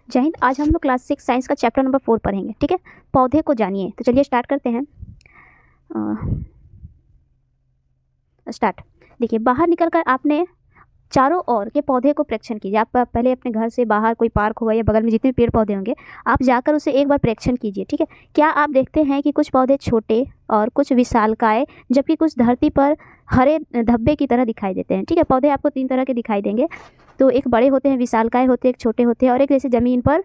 जय हिंद। आज हम लोग क्लास 6 साइंस का चैप्टर नंबर 4 पढ़ेंगे। ठीक है, पौधे को जानिए। तो चलिए स्टार्ट करते हैं। स्टार्ट। देखिए, बाहर निकलकर आपने चारों ओर के पौधे को परीक्षण कीजिए। आप पहले अपने घर से बाहर कोई पार्क होगा या बगल में जितने पेड़ पौधे होंगे, आप जाकर उसे एक बार परीक्षण कीजिए। ठीक है, क्या आप देखते हैं कि कुछ पौधे छोटे और कुछ विशालकाय, जबकि कुछ धरती पर हरे धब्बे की तरह दिखाई देते हैं। ठीक है, पौधे आपको 3 तरह के दिखाई देंगे। तो एक बड़े होते हैं, विशालकाय होते हैं, एक छोटे होते हैं, और एक जैसे ज़मीन पर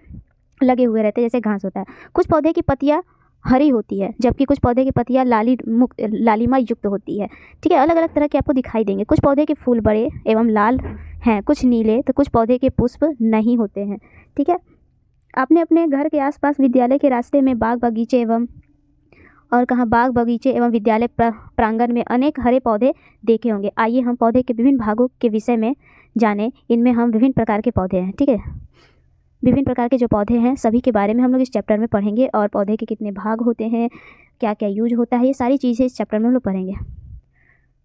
लगे हुए रहते हैं जैसे घास होता है। कुछ पौधे की पत्तियाँ हरी होती है, जबकि कुछ पौधे की पत्तियाँ लालिमा युक्त होती है। ठीक है, अलग अलग तरह के आपको दिखाई देंगे। कुछ पौधे के फूल बड़े एवं लाल हैं, कुछ नीले, तो कुछ पौधे के पुष्प नहीं होते हैं। ठीक है, आपने अपने घर के आसपास विद्यालय के रास्ते में बाग बगीचे एवं विद्यालय प्रांगण में अनेक हरे पौधे देखे होंगे। आइए हम पौधे के विभिन्न भागों के विषय में जानें। इनमें हम विभिन्न प्रकार के पौधे हैं। ठीक है, विभिन्न प्रकार के जो पौधे हैं सभी के बारे में हम लोग इस चैप्टर में पढ़ेंगे, और पौधे के कितने भाग होते हैं, क्या क्या यूज होता है, ये सारी चीज़ें इस चैप्टर में हम लोग पढ़ेंगे।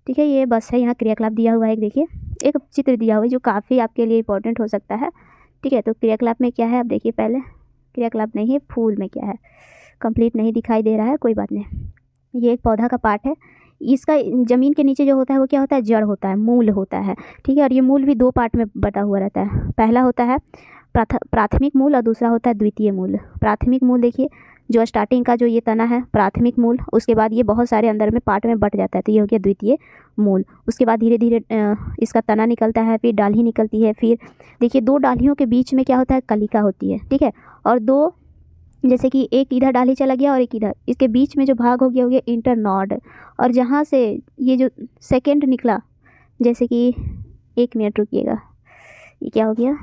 ठीक है, ये बस है। यहाँ क्रियाकलाप दिया हुआ है, एक देखिए, एक चित्र दिया हुआ है जो काफ़ी आपके लिए इंपॉर्टेंट हो सकता है। ठीक है, तो क्रियाकलाप में क्या है आप देखिए। पहले क्रियाकलाप नहीं है, फूल में क्या है, कंप्लीट नहीं दिखाई दे रहा है, कोई बात नहीं। ये एक पौधा का पार्ट है। इसका ज़मीन के नीचे जो होता है वो क्या होता है, जड़ होता है, मूल होता है। ठीक है, और ये मूल भी 2 पार्ट में बटा हुआ रहता है। पहला होता है प्राथमिक मूल और दूसरा होता है द्वितीय मूल। प्राथमिक मूल देखिए, जो स्टार्टिंग का जो ये तना है प्राथमिक मूल, उसके बाद ये बहुत सारे अंदर में पार्ट में बट जाता है, तो ये हो गया द्वितीय मूल। उसके बाद धीरे धीरे इसका तना निकलता है, फिर डाली निकलती है, फिर देखिए 2 डालियों के बीच में क्या होता है, कलिका होती है। ठीक है, और 2, जैसे कि एक इधर डाली चला गया और एक इधर, इसके बीच में जो भाग हो गया इंटरनॉड। और जहाँ से ये जो सेकेंड निकला, जैसे कि 1 मिनट रुकिएगा, ये क्या हो गया,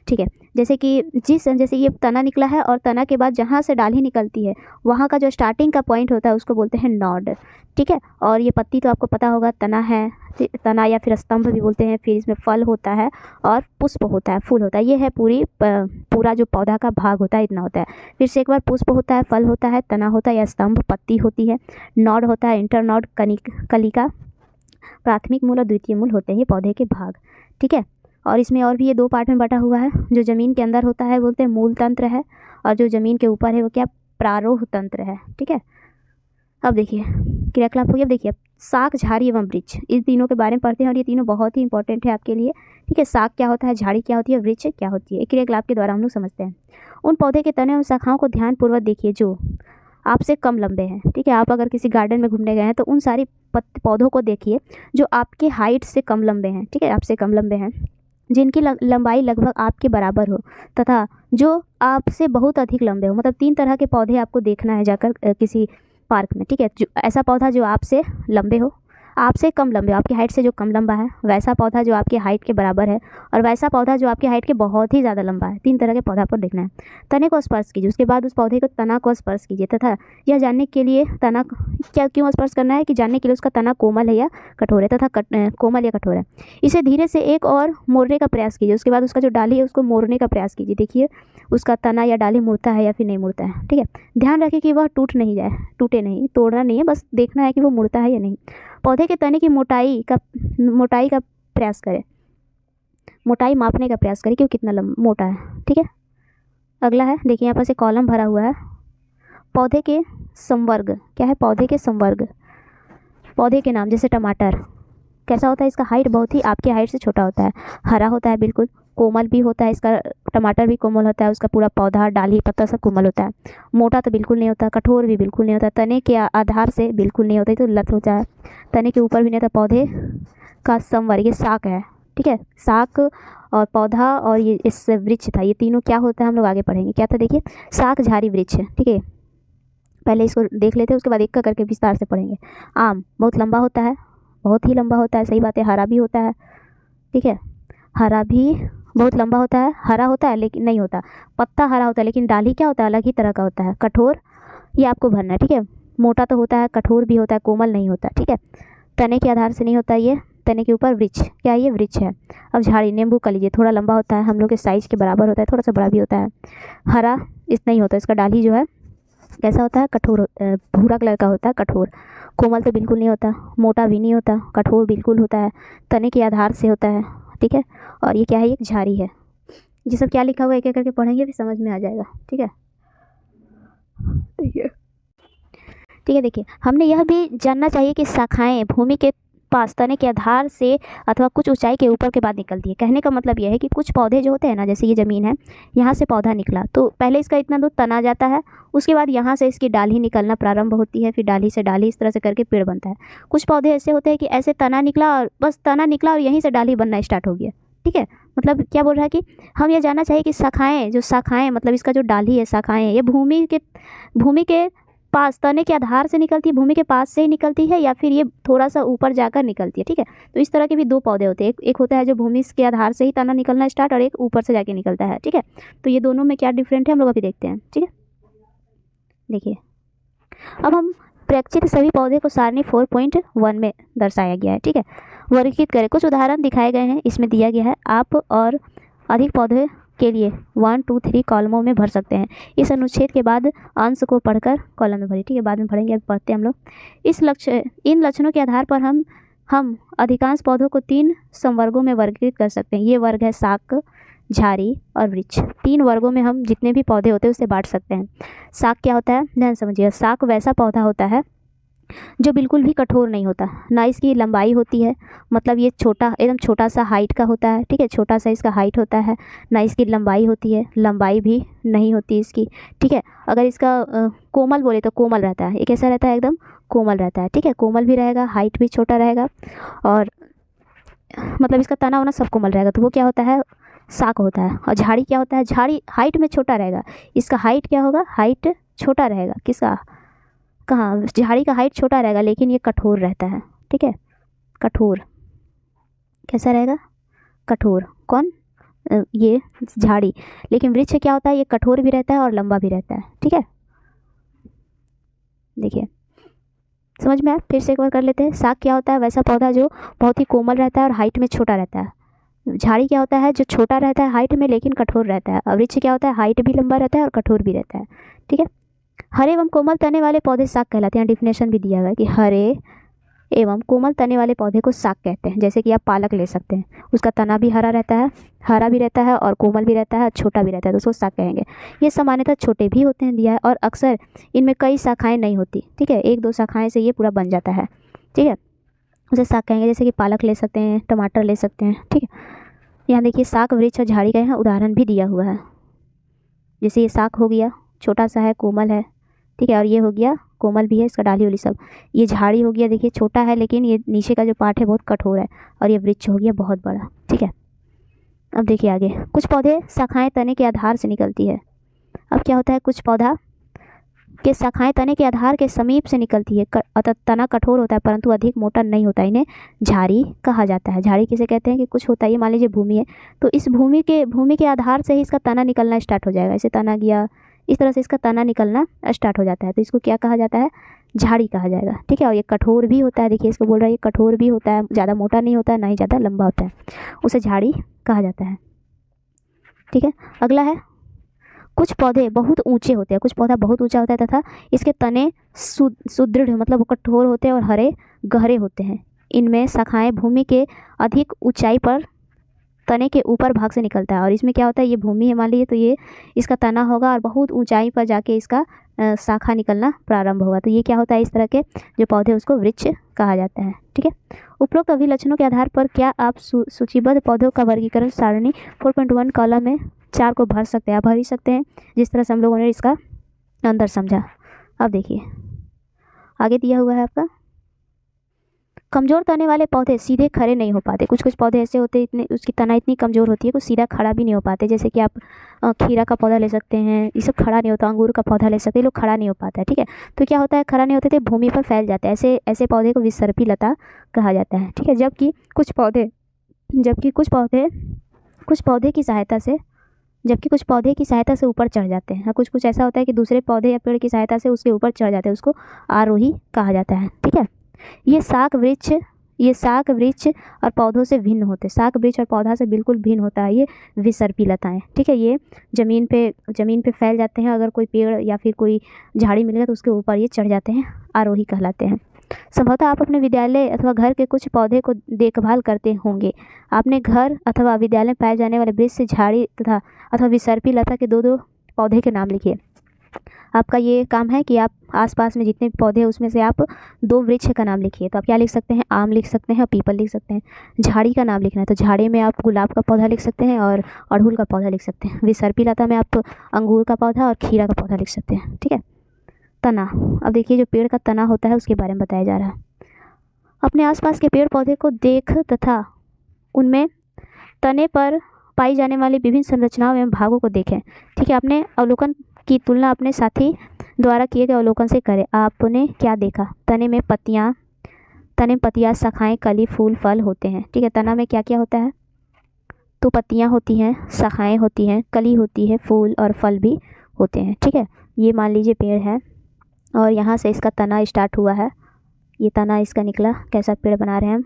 ठीक है, जैसे ये तना निकला है, और तना के बाद जहाँ से डाली निकलती है वहाँ का जो स्टार्टिंग का पॉइंट होता है उसको बोलते हैं नॉड। ठीक है, और ये पत्ती तो आपको पता होगा, तना है, तना या फिर स्तंभ भी बोलते हैं। फिर इसमें फल होता है और पुष्प होता है, फूल होता है। ये है पूरा जो पौधा का भाग होता है, इतना होता है। फिर से एक बार पुष्प होता है, फल होता है, तना होता है या स्तंभ, पत्ती होती है, नॉड होता है, इंटरनॉड, कलिका, प्राथमिक मूल और द्वितीय मूल होते हैं ये पौधे के भाग। ठीक है, और इसमें और भी ये 2 पार्ट में बटा हुआ है। जो ज़मीन के अंदर होता है बोलते हैं मूल तंत्र है, और जो ज़मीन के ऊपर है वो क्या, प्रारोह तंत्र है। ठीक है, अब देखिए क्रियाकलाप हो गया। अब देखिए, शाक, झाड़ी एवं वृक्ष, इन तीनों के बारे में पढ़ते हैं, और ये तीनों बहुत ही इंपॉर्टेंट है आपके लिए। ठीक है, शाक क्या होता है, झाड़ी क्या होती है, वृक्ष क्या होती है, क्रियाकलाप के द्वारा हम लोग समझते हैं। उन पौधे के तने और शाखाओं को ध्यानपूर्वक देखिए जो आपसे कम लंबे हैं। ठीक है, आप अगर किसी गार्डन में घूमने गए हैं तो उन सारी पौधों को देखिए जो आपके हाइट से कम लंबे हैं। ठीक है, आपसे कम लंबे हैं, जिनकी लंबाई लगभग आपके बराबर हो, तथा जो आपसे बहुत अधिक लंबे हो। मतलब 3 तरह के पौधे आपको देखना है जाकर किसी पार्क में। ठीक है, जो ऐसा पौधा जो आपसे लंबे हो, आपसे कम लंबे हो, आपकी हाइट से जो कम लंबा है, वैसा पौधा जो आपकी हाइट के बराबर है, और वैसा पौधा जो आपकी हाइट के बहुत ही ज़्यादा लंबा है। 3 तरह के पौधा पर देखना है। तने को स्पर्श कीजिए, उसके बाद उस पौधे को तना को स्पर्श कीजिए, तथा यह जानने के लिए तना क्या क्यों स्पर्श करना है, कि जानने के लिए उसका तना कोमल है या कठोर है, तथा कोमल या कठोर है। इसे धीरे से एक और मोड़ने का प्रयास कीजिए। उसके बाद उसका जो डाली है उसको मोड़ने का प्रयास कीजिए। देखिए उसका तना या डाली मुड़ता है या फिर नहीं मुड़ता है। ठीक है, ध्यान रखिए कि वह टूट नहीं जाए, टूटे नहीं, तोड़ना नहीं है, बस देखना है कि वो मुड़ता है या नहीं। पौधे के तने की मोटाई का प्रयास करें, मोटाई मापने का प्रयास करें कि वो कितना मोटा है। ठीक है, अगला है, देखिए यहाँ पर से कॉलम भरा हुआ है। पौधे के संवर्ग क्या है, पौधे के संवर्ग, पौधे के नाम, जैसे टमाटर कैसा होता है, इसका हाइट बहुत ही आपके हाइट से छोटा होता है, हरा होता है, बिल्कुल कोमल भी होता है, इसका टमाटर भी कोमल होता है, उसका पूरा पौधा, डाली, पत्ता सब कोमल होता है। मोटा तो बिल्कुल नहीं होता, कठोर भी बिल्कुल नहीं होता, तने के आधार से बिल्कुल नहीं होता, तो लत होता है, तने के ऊपर भी नहीं होता। पौधे का संवर्ग, ये शाक है। ठीक है, शाक और पौधा और ये इस वृक्ष था, ये तीनों क्या होता है हम लोग आगे पढ़ेंगे। क्या था देखिए, शाक, झाड़ी, वृक्ष। ठीक है, पहले इसको देख लेते हैं, उसके बाद एक का करके विस्तार से पढ़ेंगे। आम बहुत लंबा होता है, बहुत ही लंबा होता है, सही बात है। हरा भी होता है। ठीक है, हरा भी बहुत लंबा होता है, हरा होता है लेकिन नहीं होता, पत्ता हरा होता है लेकिन डाली क्या होता है, अलग ही तरह का होता है। कठोर, ये आपको भरना है। ठीक है, मोटा तो होता है, कठोर भी होता है, कोमल नहीं होता। ठीक है, तने के आधार से नहीं होता, ये तने के ऊपर वृक्ष, क्या ये वृक्ष है। अब झाड़ी, नींबू का लीजिए, थोड़ा लंबा होता है, हम लोग के साइज़ के बराबर होता है, थोड़ा सा बड़ा भी होता है। हरा इतना ही होता है, इसका डाली जो है कैसा होता है, कठोर, भूरा कलर का होता है, कठोर। कोमल तो बिल्कुल नहीं होता, मोटा भी नहीं होता, कठोर बिल्कुल होता है, तने के आधार से होता है। ठीक है, और ये क्या है, एक झाड़ी है। ये सब क्या लिखा हुआ है एक एक करके पढ़ेंगे फिर समझ में आ जाएगा। ठीक है, देखिए हमने यह भी जानना चाहिए कि शाखाएं भूमि के पास तने के आधार से अथवा कुछ ऊंचाई के ऊपर के बाद निकलती है। कहने का मतलब यह है कि कुछ पौधे जो होते हैं ना, जैसे ये ज़मीन है, यहाँ से पौधा निकला तो पहले इसका इतना दूर तना जाता है, उसके बाद यहाँ से इसकी डाली निकलना प्रारंभ होती है, फिर डाली से डाली, इस तरह से करके पेड़ बनता है। कुछ पौधे ऐसे होते हैं कि ऐसे तना निकला और बस तना निकला और यहीं से डाली बनना स्टार्ट हो गया। ठीक है, मतलब क्या बोल रहा है कि हम ये जानना चाहिए कि शाखाएँ मतलब इसका जो डाली है, शाखाएँ, ये भूमि के पास तने के आधार से निकलती है, भूमि के पास से ही निकलती है, या फिर ये थोड़ा सा ऊपर जाकर निकलती है। ठीक है, तो इस तरह के भी दो पौधे होते हैं, एक होता है जो भूमि के आधार से ही तना निकलना स्टार्ट, और एक ऊपर से जाके निकलता है। ठीक है, तो ये दोनों में क्या डिफरेंट है हम लोग अभी देखते हैं। ठीक है, देखिए अब हम प्रक्षित सभी पौधे को सारणी 4.1 में दर्शाया गया है। ठीक है, वर्गीकृत करें। कुछ उदाहरण दिखाए गए हैं, इसमें दिया गया है। आप और अधिक पौधे के लिए 1, 2, 3 कॉलमों में भर सकते हैं। इस अनुच्छेद के बाद अंश को पढ़कर कॉलम में भरिए। ठीक है, बाद में पढ़ेंगे, अभी पढ़ते हैं हम लोग। इन लक्षणों के आधार पर हम अधिकांश पौधों को 3 संवर्गों में वर्गीकृत कर सकते हैं। ये वर्ग है शाक, झाड़ी और वृक्ष। 3 वर्गों में हम जितने भी पौधे होते हैं उसे बांट सकते हैं। शाक क्या होता है, ध्यान समझिए। शाक वैसा पौधा होता है जो बिल्कुल भी कठोर नहीं होता, ना इसकी लंबाई होती है, मतलब ये छोटा, एकदम छोटा सा हाइट का होता है। ठीक है, छोटा सा इसका हाइट होता है, ना इसकी लंबाई होती है, लंबाई भी नहीं होती इसकी। ठीक है, अगर इसका कोमल बोले तो कोमल रहता है, ये कैसा रहता है, एकदम कोमल रहता है। ठीक है, कोमल भी रहेगा, हाइट भी छोटा रहेगा, और मतलब इसका तना वना सब कोमल रहेगा, तो वो क्या होता है, शाक होता है। और झाड़ी क्या होता है, झाड़ी हाइट में छोटा रहेगा, इसका हाइट क्या होगा, हाइट छोटा रहेगा। किसका, कहाँ, झाड़ी का हाइट छोटा रहेगा, लेकिन ये कठोर रहता है। ठीक है, कठोर कैसा रहेगा, कठोर। कौन, ये झाड़ी। लेकिन वृक्ष क्या होता है, ये कठोर भी रहता है और लंबा भी रहता है। ठीक है, देखिए समझ में आया, फिर से एक बार कर लेते हैं। शाक क्या होता है, वैसा पौधा जो बहुत ही कोमल रहता है और हाइट में छोटा रहता है। झाड़ी क्या होता है, जो छोटा रहता है हाइट में लेकिन कठोर रहता है। और वृक्ष क्या होता है, हाइट भी लंबा रहता है और कठोर भी रहता है। ठीक है, हरे एवं कोमल तने वाले पौधे शाक कहलाते हैं। यहाँ डिफिनेशन भी दिया हुआ है कि हरे एवं कोमल तने वाले पौधे को शाक कहते हैं। जैसे कि आप पालक ले सकते हैं, उसका तना भी हरा रहता है, हरा भी रहता है और कोमल भी रहता है और छोटा भी रहता है, तो उसको शाक कहेंगे। ये सामान्यतः छोटे भी होते हैं, दिया है, और अक्सर इनमें कई शाखाएं नहीं होती। ठीक है, 1-2 शाखाएं से ये पूरा बन जाता है। ठीक है, उसे शाक कहेंगे। जैसे कि पालक ले सकते हैं, टमाटर ले सकते हैं। ठीक है, यहाँ देखिए शाक, वृक्ष और झाड़ी का यहाँ उदाहरण भी दिया हुआ है। जैसे ये शाक हो गया, छोटा सा है, कोमल है। ठीक है, और ये हो गया कोमल भी है, इसका डाली वाली सब। ये झाड़ी हो गया, देखिए छोटा है लेकिन ये नीचे का जो पार्ट है बहुत कठोर है। और ये वृक्ष हो गया बहुत बड़ा। ठीक है, अब देखिए आगे, कुछ पौधे शाखाएं तने के आधार से निकलती है। अब क्या होता है, कुछ पौधा के शाखाएं तने के आधार के समीप से निकलती है, अतः तना कठोर होता है परंतु अधिक मोटा नहीं होता, इन्हें झाड़ी कहा जाता है। झाड़ी किसे कहते हैं कि कुछ होता है, ये मान लीजिए भूमि है, तो इस भूमि के आधार से ही इसका तना निकलना स्टार्ट हो जाएगा। ऐसे तना गया, इस तरह से इसका तना निकलना स्टार्ट हो जाता है, तो इसको क्या कहा जाता है, झाड़ी कहा जाएगा। ठीक है, और ये कठोर भी होता है, देखिए इसको बोल रहा है ये कठोर भी होता है, ज़्यादा मोटा नहीं होता है, ना ही ज़्यादा लंबा होता है, उसे झाड़ी कहा जाता है। ठीक है, अगला है, कुछ पौधे बहुत ऊंचे होते हैं। कुछ पौधा बहुत ऊंचा होता है तथा इसके तने सुदृढ़ मतलब कठोर होते हैं और हरे गहरे होते हैं। इनमें शाखाएं भूमि के अधिक ऊंचाई पर तने के ऊपर भाग से निकलता है। और इसमें क्या होता है, ये भूमि है मान लीजिए, तो ये इसका तना होगा और बहुत ऊंचाई पर जाके इसका शाखा निकलना प्रारंभ होगा। तो ये क्या होता है, इस तरह के जो पौधे उसको वृक्ष कहा जाता है। ठीक है, उपरोक्त अभिलक्षणों के आधार पर क्या आप सूचीबद्ध पौधों का वर्गीकरण सारणी 4.1 कॉलम में 4 को भर सकते हैं। आप भर ही सकते हैं जिस तरह से हम लोगों ने इसका अंदर समझा। अब देखिए आगे दिया हुआ है आपका, कमज़ोर तने वाले पौधे सीधे खड़े नहीं हो पाते। कुछ पौधे ऐसे होते हैं, इतने उसकी तना इतनी कमज़ोर होती है कुछ सीधा खड़ा भी नहीं हो पाते। जैसे कि आप खीरा का पौधा ले सकते हैं, ये सब खड़ा नहीं होता। अंगूर का पौधा ले सकते हैं, लोग खड़ा नहीं हो पाता है। ठीक है, तो क्या होता है, खड़ा नहीं होते थे, भूमि पर फैल जाते हैं। ऐसे पौधे को विसर्पी लता कहा जाता है। ठीक है, जबकि कुछ पौधे की सहायता से ऊपर चढ़ जाते हैं। कुछ ऐसा होता है कि दूसरे पौधे या पेड़ की सहायता से उसके ऊपर चढ़ जाते हैं, उसको आरोही कहा जाता है। ठीक है, ये शाक वृक्ष और पौधों से भिन्न होते हैं। शाक वृक्ष और पौधा से बिल्कुल भिन्न होता है ये विसर्पी लताएँ। ठीक है, ये ज़मीन पे फैल जाते हैं। अगर कोई पेड़ या फिर कोई झाड़ी मिलेगा तो उसके ऊपर ये चढ़ जाते हैं, आरोही कहलाते हैं। संभवतः आप अपने विद्यालय अथवा घर के कुछ पौधे को देखभाल करते होंगे। आपने घर अथवा विद्यालय में पाए जाने वाले वृक्ष, झाड़ी तथा अथवा विसर्पी लता के दो दो पौधे के नाम लिखिए। आपका ये काम है कि आप आसपास में जितने भी पौधे हैं उसमें से आप 2 वृक्ष का नाम लिखिए। तो आप क्या लिख सकते हैं, आम लिख सकते हैं और पीपल लिख सकते हैं। झाड़ी का नाम लिखना है तो झाड़ी में आप गुलाब का पौधा लिख सकते हैं और अड़हुल का पौधा लिख सकते हैं। विसर्पी लता में आप अंगूर का पौधा और खीरा का पौधा लिख सकते हैं। ठीक है। तना, अब देखिए जो पेड़ का तना होता है उसके बारे में बताया जा रहा है। अपने आसपास के पेड़ पौधे को देख तथा उनमें तने पर पाई जाने वाली विभिन्न संरचनाओं एवं भागों को देखें। ठीक है। अपने अवलोकन की तुलना अपने साथी द्वारा किए गए अवलोकन से करें। आपने क्या देखा? तने में पत्तियाँ, शाखाएं, कली, फूल, फल होते हैं। ठीक है। तना में क्या क्या होता है? तो पत्तियाँ होती हैं, शाखाएं होती हैं, कली होती है, फूल और फल भी होते हैं। ठीक है। ये मान लीजिए पेड़ है और यहाँ से इसका तना स्टार्ट हुआ है। ये तना इसका निकला। कैसा पेड़ बना रहे हैं हम?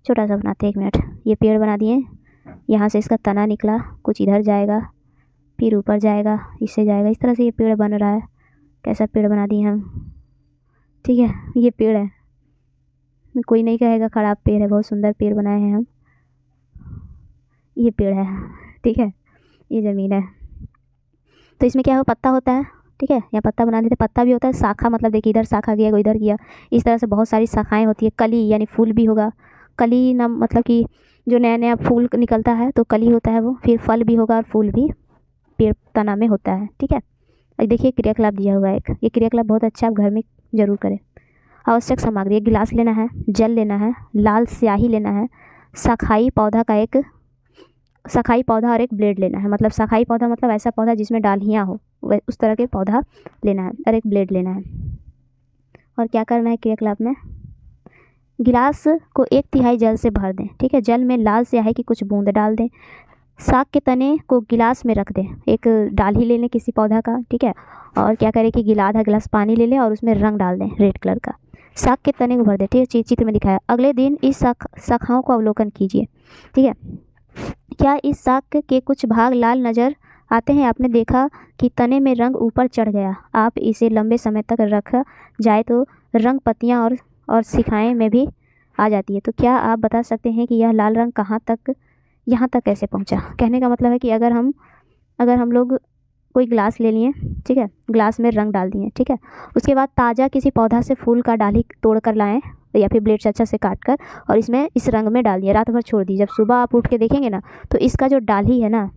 छोटा सा बनाते हैं, 1 मिनट। ये पेड़ बना दिए। यहाँ से इसका तना निकला, कुछ इधर जाएगा, फिर ऊपर जाएगा, इससे जाएगा, इस तरह से ये पेड़ बन रहा है। कैसा पेड़ बना दिए हम। ठीक है। ये पेड़ है, कोई नहीं कहेगा ख़राब पेड़ है, बहुत सुंदर पेड़ बनाए हैं हम। ये पेड़ है। ठीक है। ये ज़मीन है। तो इसमें क्या हो, पत्ता होता है। ठीक है। यहाँ पत्ता बना देते, पत्ता भी होता है। शाखा मतलब देखिए इधर शाखा गया, कोई इधर गया, इस तरह से बहुत सारी शाखाएं होती है। कली यानी फूल भी होगा। कली नाम मतलब कि जो नया नया फूल निकलता है तो कली होता है वो। फिर फल भी होगा और फूल भी पेड़ तना में होता है। ठीक है। अब देखिए क्रियाकलाप दिया हुआ है एक, ये क्रियाकलाप बहुत अच्छा आप घर में ज़रूर करें। आवश्यक सामग्री, गिलास लेना है, जल लेना है, लाल स्याही लेना है, शाखाई पौधा और एक ब्लेड लेना है। मतलब शाखाई पौधा मतलब ऐसा पौधा जिसमें डालियाँ हो, उस तरह के पौधा लेना है और एक ब्लेड लेना है। और क्या करना है क्रियाकलाप में? गिलास को 1/3 जल से भर दें। ठीक है। जल में लाल स्याही की कुछ बूंद डाल दें। साग के तने को गिलास में रख दें। एक डाली ले लें किसी पौधा का। ठीक है। और क्या करें कि आधा गिलास पानी ले लें और उसमें रंग डाल दें रेड कलर का। साग के तने को भर दें। ठीक है। चित्र में दिखाया। अगले दिन इस शाखाओं को अवलोकन कीजिए। ठीक है। क्या इस साग के कुछ भाग लाल नज़र आते हैं? आपने देखा कि तने में रंग ऊपर चढ़ गया। आप इसे लंबे समय तक रखा जाए तो रंग पत्तियाँ और शिखाएँ में भी आ जाती है। तो क्या आप बता सकते हैं कि यह लाल रंग यहाँ तक कैसे पहुँचा? कहने का मतलब है कि अगर हम लोग कोई ग्लास ले लिए, ठीक है, ग्लास में रंग डाल दिए, ठीक है, उसके बाद ताज़ा किसी पौधा से फूल का डाली तोड़ कर लाएँ या फिर ब्लेड से अच्छा से काट कर और इसमें इस रंग में डाल दिए, रात भर छोड़ दी। जब सुबह आप उठ के देखेंगे ना तो इसका जो डाली है ना,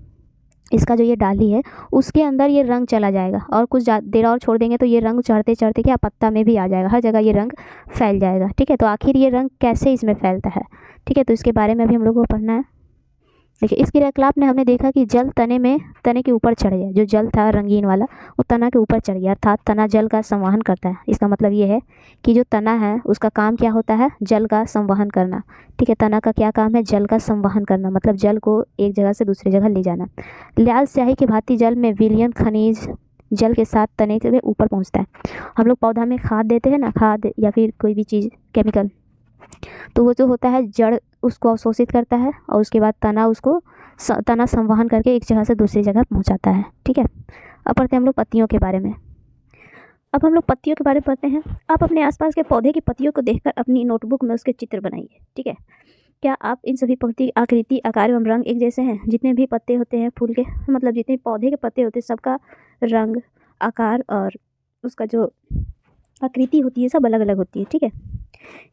इसका जो ये डाली है उसके अंदर ये रंग चला जाएगा और कुछ देर और छोड़ देंगे तो ये रंग चढ़ते चढ़ते क्या पत्ता में भी आ जाएगा, हर जगह ये रंग फैल जाएगा। ठीक है। तो आखिर ये रंग कैसे इसमें फैलता है? ठीक है। तो इसके बारे में अभी हम लोग को पढ़ना है। देखिए इस क्रियाकलाप में हमने देखा कि जल तने के ऊपर चढ़ गया। जो जल था रंगीन वाला वो तना के ऊपर चढ़ गया, अर्थात तना जल का संवहन करता है। इसका मतलब ये है कि जो तना है उसका काम क्या होता है? जल का संवहन करना। ठीक है। तना का क्या काम है? जल का संवहन करना, मतलब जल को एक जगह से दूसरी जगह ले जाना। लाल स्याही की भांति जल में विलयन खनिज जल के साथ तने के ऊपर पहुँचता है। हम लोग पौधा में खाद देते हैं ना, खाद या फिर कोई भी चीज़ केमिकल, तो वो जो होता है जड़ उसको अवशोषित करता है और उसके बाद तना संवहन करके एक जगह से दूसरी जगह पहुंचाता है। ठीक है। अब पढ़ते हैं हम लोग पत्तियों के बारे में। अब हम लोग पत्तियों के बारे में पढ़ते हैं। आप अपने आसपास के पौधे की पत्तियों को देखकर अपनी नोटबुक में उसके चित्र बनाइए। ठीक है। क्या आप इन सभी पत्ती आकृति, आकार एवं रंग एक जैसे हैं? जितने भी पत्ते होते हैं फूल के, मतलब जितने पौधे के पत्ते होते हैं सबका रंग, आकार और उसका जो आकृति होती है सब अलग अलग होती है। ठीक है।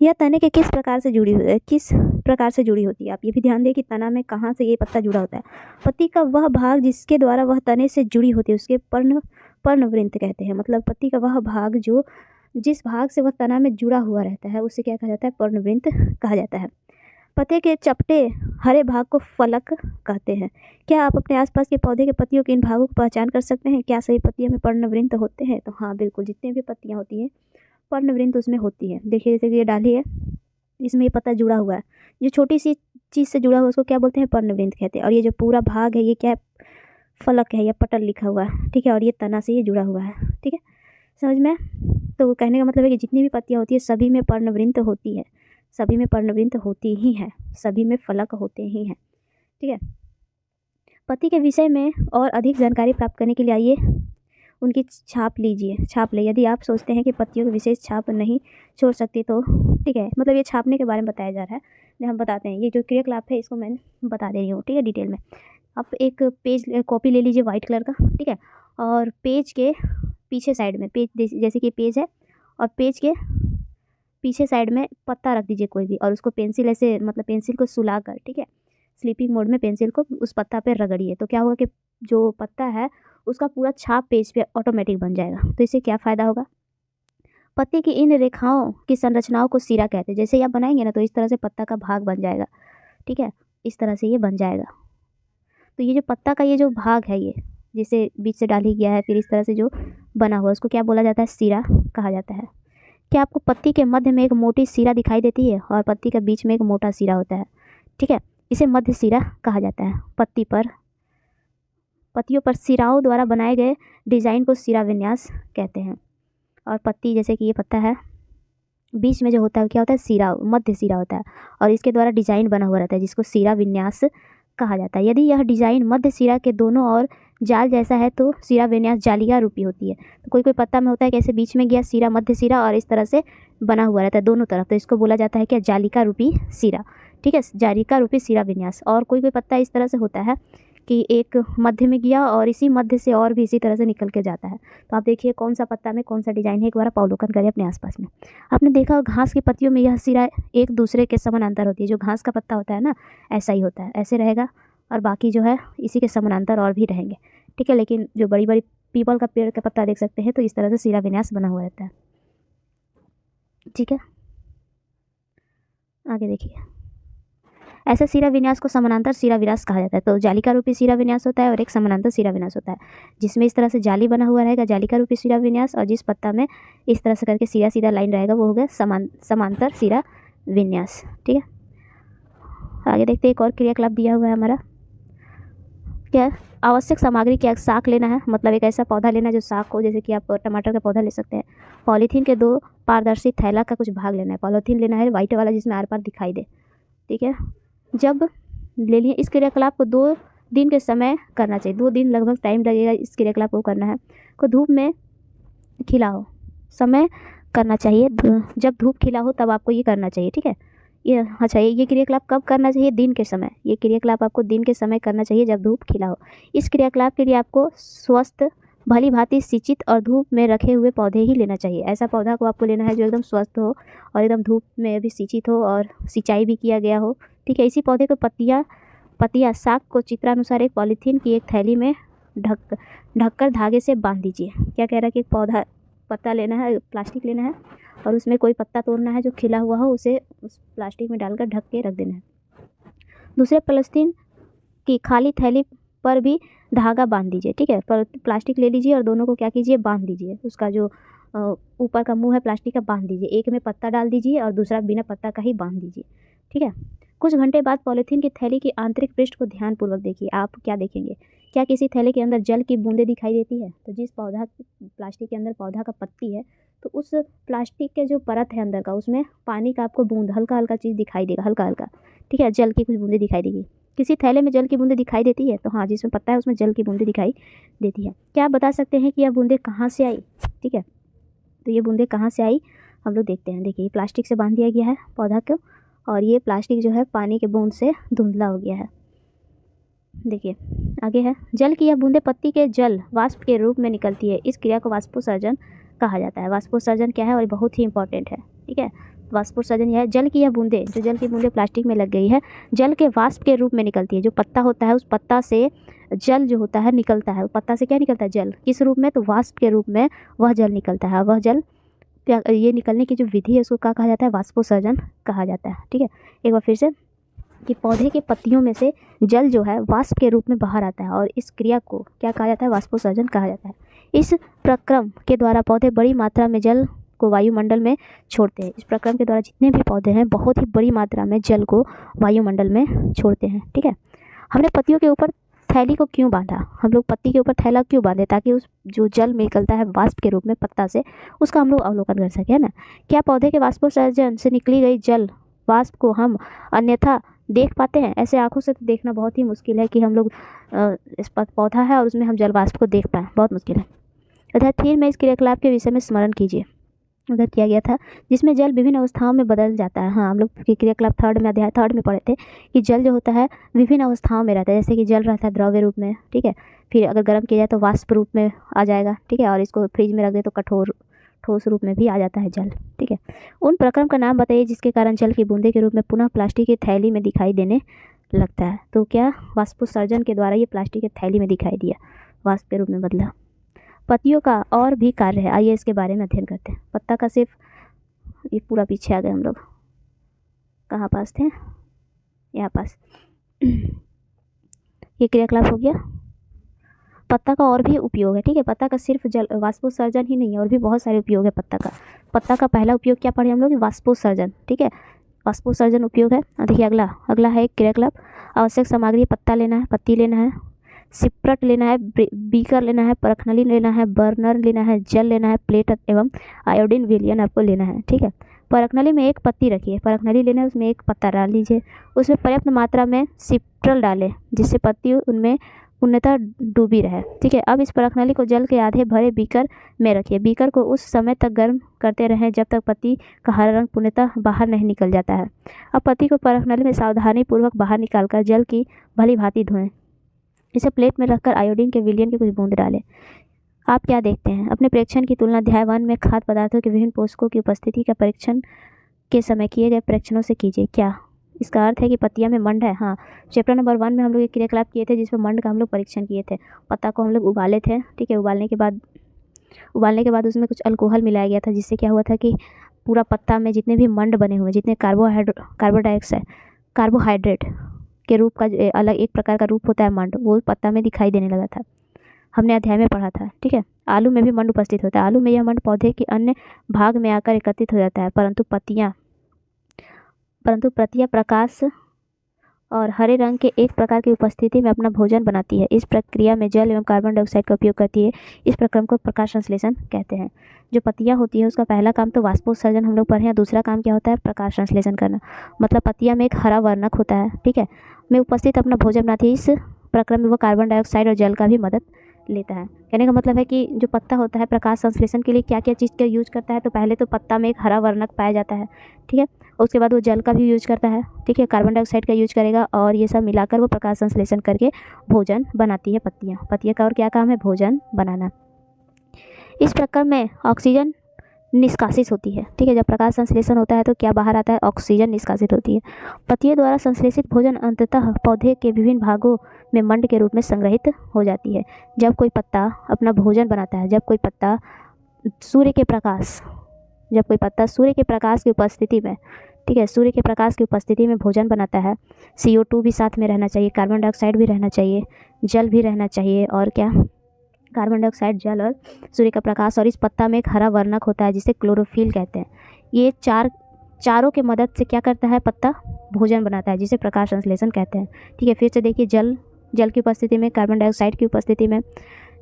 यह तने के किस प्रकार से जुड़ी होती है? आप ये भी ध्यान दें कि तना में कहाँ से ये पत्ता जुड़ा होता है। पत्ती का वह भाग जिसके द्वारा वह तने से जुड़ी होती है उसके पर्णवृंत कहते हैं। मतलब पत्ती का वह भाग जो जिस भाग से वह तना में जुड़ा हुआ रहता है उसे क्या कहा जाता है? पर्णवृंत कहा जाता है। पत्ते के चपटे हरे भाग को फलक कहते हैं। क्या आप अपने आसपास के पौधे के पत्तियों के इन भागों को पहचान कर सकते हैं? क्या सभी पत्तियों में पर्णवृंत होते हैं? तो हाँ बिल्कुल, जितने भी पत्तियाँ होती हैं पर्णवृंत उसमें होती है। देखिए जैसे कि ये डाली है, इसमें ये पत्ता जुड़ा हुआ है, जो छोटी सी चीज़ से जुड़ा हुआ है उसको क्या बोलते हैं? पर्णवृंत कहते हैं। और ये जो पूरा भाग है ये क्या है? फलक है या पटल लिखा हुआ है। ठीक है। और ये तना से ये जुड़ा हुआ है। ठीक है, समझ में? तो कहने का मतलब है कि जितनी भी पत्तियाँ होती है सभी में पर्णवृंत होती है, सभी में पर्णवृंत होती ही है, सभी में फलक होते ही हैं। ठीक है। पत्ती के विषय में और अधिक जानकारी प्राप्त करने के लिए आइए उनकी छाप लीजिए, छाप ले। यदि आप सोचते हैं कि पत्तियों की विशेष छाप नहीं छोड़ सकती तो ठीक है, मतलब ये छापने के बारे में बताया जा रहा है। हम बताते हैं, ये जो क्रियाकलाप है इसको मैं बता दे रही हूँ, ठीक है, डिटेल में। आप एक पेज कॉपी ले लीजिए वाइट कलर का, ठीक है, और पेज के पीछे साइड में, पेज जैसे कि पेज है और पेज के पीछे साइड में पत्ता रख दीजिए कोई भी, और उसको पेंसिल ऐसे, मतलब पेंसिल को सुला कर, ठीक है, स्लीपिंग मोड में पेंसिल को उस पत्ता पे रगड़िए। तो क्या होगा कि जो पत्ता है उसका पूरा छाप पेज पे ऑटोमेटिक बन जाएगा। तो इससे क्या फ़ायदा होगा? पत्ते की इन रेखाओं की संरचनाओं को सिरा कहते हैं। जैसे ही आप बनाएंगे ना तो इस तरह से पत्ता का भाग बन जाएगा, ठीक है, इस तरह से ये बन जाएगा। तो ये जो पत्ता का ये जो भाग है, ये जिसे बीच से डाली गया है, फिर इस तरह से जो बना हुआ है, उसको क्या बोला जाता है? सिरा कहा जाता है। क्या आपको पत्ती के मध्य में एक मोटी सिरा दिखाई देती है और पत्ती के बीच में एक मोटा सिरा होता है, ठीक है, इसे मध्य सिरा कहा जाता है। पत्तियों पर सिराओं द्वारा बनाए गए डिजाइन को सिरा विन्यास कहते हैं। और पत्ती, जैसे कि ये पत्ता है, बीच में जो होता है क्या होता है? सिरा, मध्य सिरा होता है, और इसके द्वारा डिजाइन बना हुआ रहता है जिसको सिरा विन्यास कहा जाता है। यदि यह डिजाइन मध्य सिरा के दोनों ओर जाल जैसा है तो सिरा विन्यास जालिका रूपी होती है। तो कोई कोई पत्ता में होता है कि ऐसे बीच में गया सिरा, मध्य सिरा, और इस तरह से बना हुआ रहता है दोनों तरफ, तो इसको बोला जाता है क्या? जालिका रूपी सिरा, ठीक है, जालिका रूपी सिरा विन्यास। और कोई कोई पत्ता इस तरह से होता है कि एक मध्य में गया और इसी मध्य से और भी इसी तरह से निकल के जाता है। तो आप देखिए कौन सा पत्ता में कौन सा डिजाइन है, एक बार अवलोकन करें अपने आसपास में। आपने देखा हो घास की पत्तियों में यह सिरा एक दूसरे के समानांतर होती है। जो घास का पत्ता होता है ना, ऐसा ही होता है, ऐसे रहेगा, और बाकी जो है इसी के समानांतर और भी रहेंगे, ठीक है। लेकिन जो बड़ी बड़ी पीपल का पेड़ का पत्ता देख सकते हैं तो इस तरह से सिरा विन्यास बना हुआ रहता है, ठीक है। आगे देखिए, ऐसा सिरा विन्यास को समानांतर सिरा विन्यास कहा जाता है। तो जालिका रूपी सिरा विन्यास होता है और एक समानांतर सिरा विन्यास होता है, जिसमें इस तरह से जाली बना हुआ रहेगा, जालिका रूपी सिरा विन्यास, और जिस पत्ता में इस तरह से करके सीधा सीधा लाइन रहेगा वो हो गया समांतर सिरा विन्यास, ठीक है। आगे देखते हैं, एक और क्रियाकलाप दिया हुआ है हमारा। क्या आवश्यक सामग्री? क्या साग लेना है, मतलब एक ऐसा पौधा लेना है जो साग हो, जैसे कि आप टमाटर का पौधा ले सकते हैं। पॉलीथीन के 2 पारदर्शी थैला का कुछ भाग लेना है। पॉलीथीन लेना है वाइट वाला जिसमें आर पार दिखाई दे, ठीक है। जब ले लिए, इस क्रियाकलाप को 2 दिन के समय करना चाहिए। 2 दिन लगभग टाइम लगेगा इस क्रियाकलाप को करना है। को धूप में खिला हो समय करना चाहिए, जब धूप खिला हो तब आपको ये करना चाहिए, ठीक है। ये अच्छा, ये क्रियाकलाप कब करना चाहिए? दिन के समय। ये क्रियाकलाप आपको दिन के समय करना चाहिए जब धूप खिला हो। इस क्रियाकलाप के लिए आपको स्वस्थ, भली भांति सिंचित और धूप में रखे हुए पौधे ही लेना चाहिए। ऐसा पौधा को आपको लेना है जो एकदम स्वस्थ हो और एकदम धूप में भी सिंचित हो और सिंचाई भी किया गया हो, ठीक है। इसी पौधे को पत्तियाँ साग को चित्रानुसार एक पॉलीथीन की एक थैली में ढककर धागे से बांध दीजिए। क्या कह रहा है कि एक पत्ता लेना है, प्लास्टिक लेना है, और उसमें कोई पत्ता तोड़ना है जो खिला हुआ हो, उसे उस प्लास्टिक में डालकर ढक के रख देना है। दूसरे पॉलीथीन की खाली थैली पर भी धागा बांध दीजिए, ठीक है। पर प्लास्टिक ले लीजिए और दोनों को क्या कीजिए? बांध दीजिए। उसका जो ऊपर का मुंह है प्लास्टिक का, बांध दीजिए। एक में पत्ता डाल दीजिए और दूसरा बिना पत्ता का ही बांध दीजिए, ठीक है। कुछ घंटे बाद पॉलीथीन की थैली की आंतरिक पृष्ठ को ध्यानपूर्वक देखिए। आप क्या देखेंगे? क्या किसी थैले के अंदर जल की बूंदें दिखाई देती है? तो जिस प्लास्टिक के अंदर पौधा का पत्ती है, तो उस प्लास्टिक के जो परत है अंदर का, उसमें पानी का आपको बूंद, हल्का हल्का चीज़ दिखाई देगा, हल्का हल्का, ठीक है, जल की कुछ बूंदें दिखाई देगी। किसी थैले में जल की बूंदें दिखाई देती है? तो हाँ, जिसमें पत्ता है उसमें जल की बूंदें दिखाई देती है। क्या आप बता सकते हैं कि यह बूंदें कहाँ से आई? ठीक है, तो ये बूंदें कहाँ से आई हम लोग देखते हैं। देखिए, प्लास्टिक से बांध दिया गया है पौधा को, और ये प्लास्टिक जो है पानी के बूंद से धुंधला हो गया है। देखिए आगे है, जल की यह बूंदें पत्ती के जल वाष्प के रूप में निकलती है। इस क्रिया को वाष्पोत्सर्जन कहा जाता है। वाष्पोत्सर्जन क्या है, और ये बहुत ही इंपॉर्टेंट है, ठीक है। वाष्पोत्सर्जन यह है, जल की यह बूंदें, जो जल की बूंदें प्लास्टिक में लग गई है, जल के वाष्प के रूप में निकलती है। जो पत्ता होता है, उस पत्ता से जल जो होता है निकलता है। पत्ता से क्या निकलता है? जल। किस रूप में? तो वाष्प के रूप में वह जल निकलता है। वह जल, ये निकलने की जो विधि है उसको क्या कहा जाता है? वाष्पोत्सर्जन कहा जाता है, ठीक है। एक बार फिर से, कि पौधे के पत्तियों में से जल जो है वाष्प के रूप में बाहर आता है, और इस क्रिया को क्या कहा जाता है? वाष्पोत्सर्जन कहा जाता है। इस प्रक्रम के द्वारा पौधे बड़ी मात्रा में जल को वायुमंडल में छोड़ते हैं। इस प्रक्रम के द्वारा जितने भी पौधे हैं बहुत ही बड़ी मात्रा में जल को वायुमंडल में छोड़ते हैं, ठीक है। हमने पत्तियों के ऊपर थैली को क्यों बांधा? हम लोग पत्ती के ऊपर थैला क्यों बांधे? ताकि उस जो जल निकलता है वाष्प के रूप में पत्ता से, उसका हम लोग अवलोकन कर सकें, है ना। क्या पौधे के वाष्पोत्सर्जन से निकली गई जल वाष्प को हम अन्यथा देख पाते हैं? ऐसे आंखों से तो देखना बहुत ही मुश्किल है कि हम लोग इस पौधा है और उसमें हम जल वाष्प को देख पाएँ, बहुत मुश्किल है। अध्याय 3 में इस क्रियाकलाप के विषय में स्मरण कीजिए। उधर किया गया था जिसमें जल विभिन्न अवस्थाओं में बदल जाता है। हाँ, हम लोग क्रियाकलाप 3 में अध्याय 3 में पढ़े थे कि जल जो होता है विभिन्न अवस्थाओं में रहता है। जैसे कि जल रहता है द्रव्य रूप में, ठीक है, फिर अगर गर्म किया जाए तो वाष्प रूप में आ जाएगा, ठीक है, और इसको फ्रिज में रख दे तो कठोर ठोस रूप में भी आ जाता है जल, ठीक है। उन प्रक्रम का नाम बताइए जिसके कारण जल की बूंदे के रूप में पुनः प्लास्टिक की थैली में दिखाई देने लगता है। तो क्या वाष्पोत्सर्जन के द्वारा ये प्लास्टिक की थैली में दिखाई दिया, वाष्प के रूप में बदला। पत्तियों का और भी कार्य है, आइए इसके बारे में अध्ययन करते हैं। पत्ता का सिर्फ, ये पूरा पीछे आ गए हम लोग, कहाँ पास थे, यहाँ पास। ये क्रियाकलाप हो गया। पत्ता का और भी उपयोग है, ठीक है। पत्ता का सिर्फ जल वाष्पोत्सर्जन ही नहीं है, और भी बहुत सारे उपयोग है पत्ता का। पत्ता का पहला उपयोग क्या पढ़े हम लोग, वाष्पोत्सर्जन, ठीक है, वाष्पोत्सर्जन उपयोग है। देखिए अगला है क्रियाकलाप। आवश्यक सामग्री, पत्ता लेना है, पत्ती लेना है, सिपरट लेना है, बीकर लेना है, परखनली लेना है, बर्नर लेना है, जल लेना है, प्लेट एवं आयोडीन विलयन आपको लेना है, ठीक है। परखनली में एक पत्ती रखिए, परखनली लेना है, उसमें एक पत्ता डाल लीजिए, उसमें पर्याप्त मात्रा में सिप्रल डालें जिससे पत्ती उनमें पूर्णतः डूबी रहे, ठीक है। अब इस परखनली को जल के आधे भरे बीकर में रखिए। बीकर को उस समय तक गर्म करते रहें जब तक पत्ती का हरा रंग पूर्णतः बाहर नहीं निकल जाता है। अब पत्ती को परखनली में सावधानीपूर्वक बाहर निकालकर जल की भली भांति धोएं। इसे प्लेट में रखकर आयोडीन के विलयन की कुछ बूंद डालें। आप क्या देखते हैं, अपने परीक्षण की तुलना अध्याय 1 में खाद्य पदार्थों के विभिन्न पोषकों की उपस्थिति का परीक्षण के समय किए गए परीक्षणों से कीजिए। क्या इसका अर्थ है कि पत्तियां में मंड है? हाँ, चैप्टर नंबर 1 में हम लोग एक क्रियाकलाप किए थे जिसमें मंड का हम लोग परीक्षण किए थे। पत्ता को हम लोग उबाले थे, ठीक है। उबालने के बाद उसमें कुछ अल्कोहल मिलाया गया था जिससे क्या हुआ था कि पूरा पत्ता में जितने भी मंड बने हुए, जितने कार्बोहाइड्रेट के रूप का अलग एक प्रकार का रूप होता है मंड, वो पत्ता में दिखाई देने लगा था। हमने अध्याय में पढ़ा था, ठीक है। आलू में भी मंड उपस्थित होता है। आलू में यह मंड पौधे के अन्य भाग में आकर एकत्रित हो जाता है, परंतु पत्तियां प्रकाश और हरे रंग के एक प्रकार की उपस्थिति में अपना भोजन बनाती है। इस प्रक्रिया में जल एवं कार्बन डाइऑक्साइड का उपयोग करती है। इस प्रक्रम को प्रकाश संश्लेषण कहते हैं। जो पत्तियां होती है उसका पहला काम तो वाष्पोत्सर्जन हम लोग पढ़े हैं, दूसरा काम क्या होता है, प्रकाश संश्लेषण करना। मतलब पत्तियां में एक हरा वर्णक होता है, ठीक है, में उपस्थित अपना भोजन बनाती है। इस प्रक्रम में वो कार्बन डाइऑक्साइड और जल का भी मदद लेता है। कहने का मतलब है कि जो पत्ता होता है प्रकाश संश्लेषण के लिए क्या क्या चीज़ का यूज करता है, तो पहले तो पत्ता में एक हरा वर्णक पाया जाता है, ठीक है। उसके बाद वो जल का भी यूज करता है, ठीक है, कार्बन डाइऑक्साइड का यूज करेगा, और ये सब मिलाकर वो प्रकाश संश्लेषण करके भोजन बनाती है पत्तियाँ का। और क्या काम है, भोजन बनाना। इस प्रक्रिया में ऑक्सीजन निष्कासित होती है, ठीक है। जब प्रकाश संश्लेषण होता है तो क्या बाहर आता है, ऑक्सीजन निष्कासित होती है। पत्तियों द्वारा संश्लेषित भोजन अंततः पौधे के विभिन्न भागों में मंड के रूप में संग्रहित हो जाती है। जब कोई पत्ता अपना भोजन बनाता है, जब कोई पत्ता सूर्य के प्रकाश की उपस्थिति में, ठीक है, सूर्य के प्रकाश की उपस्थिति में भोजन बनाता है, CO2 भी साथ में रहना चाहिए, कार्बन डाइऑक्साइड भी रहना चाहिए, जल भी रहना चाहिए, और क्या, कार्बन डाइऑक्साइड, जल और सूर्य का प्रकाश, और इस पत्ता में एक हरा वर्णक होता है जिसे क्लोरोफिल कहते हैं। ये चारों के मदद से क्या करता है, पत्ता भोजन बनाता है जिसे प्रकाश संश्लेषण कहते हैं, ठीक है। फिर से देखिए, जल की उपस्थिति में, कार्बन डाइऑक्साइड की उपस्थिति में,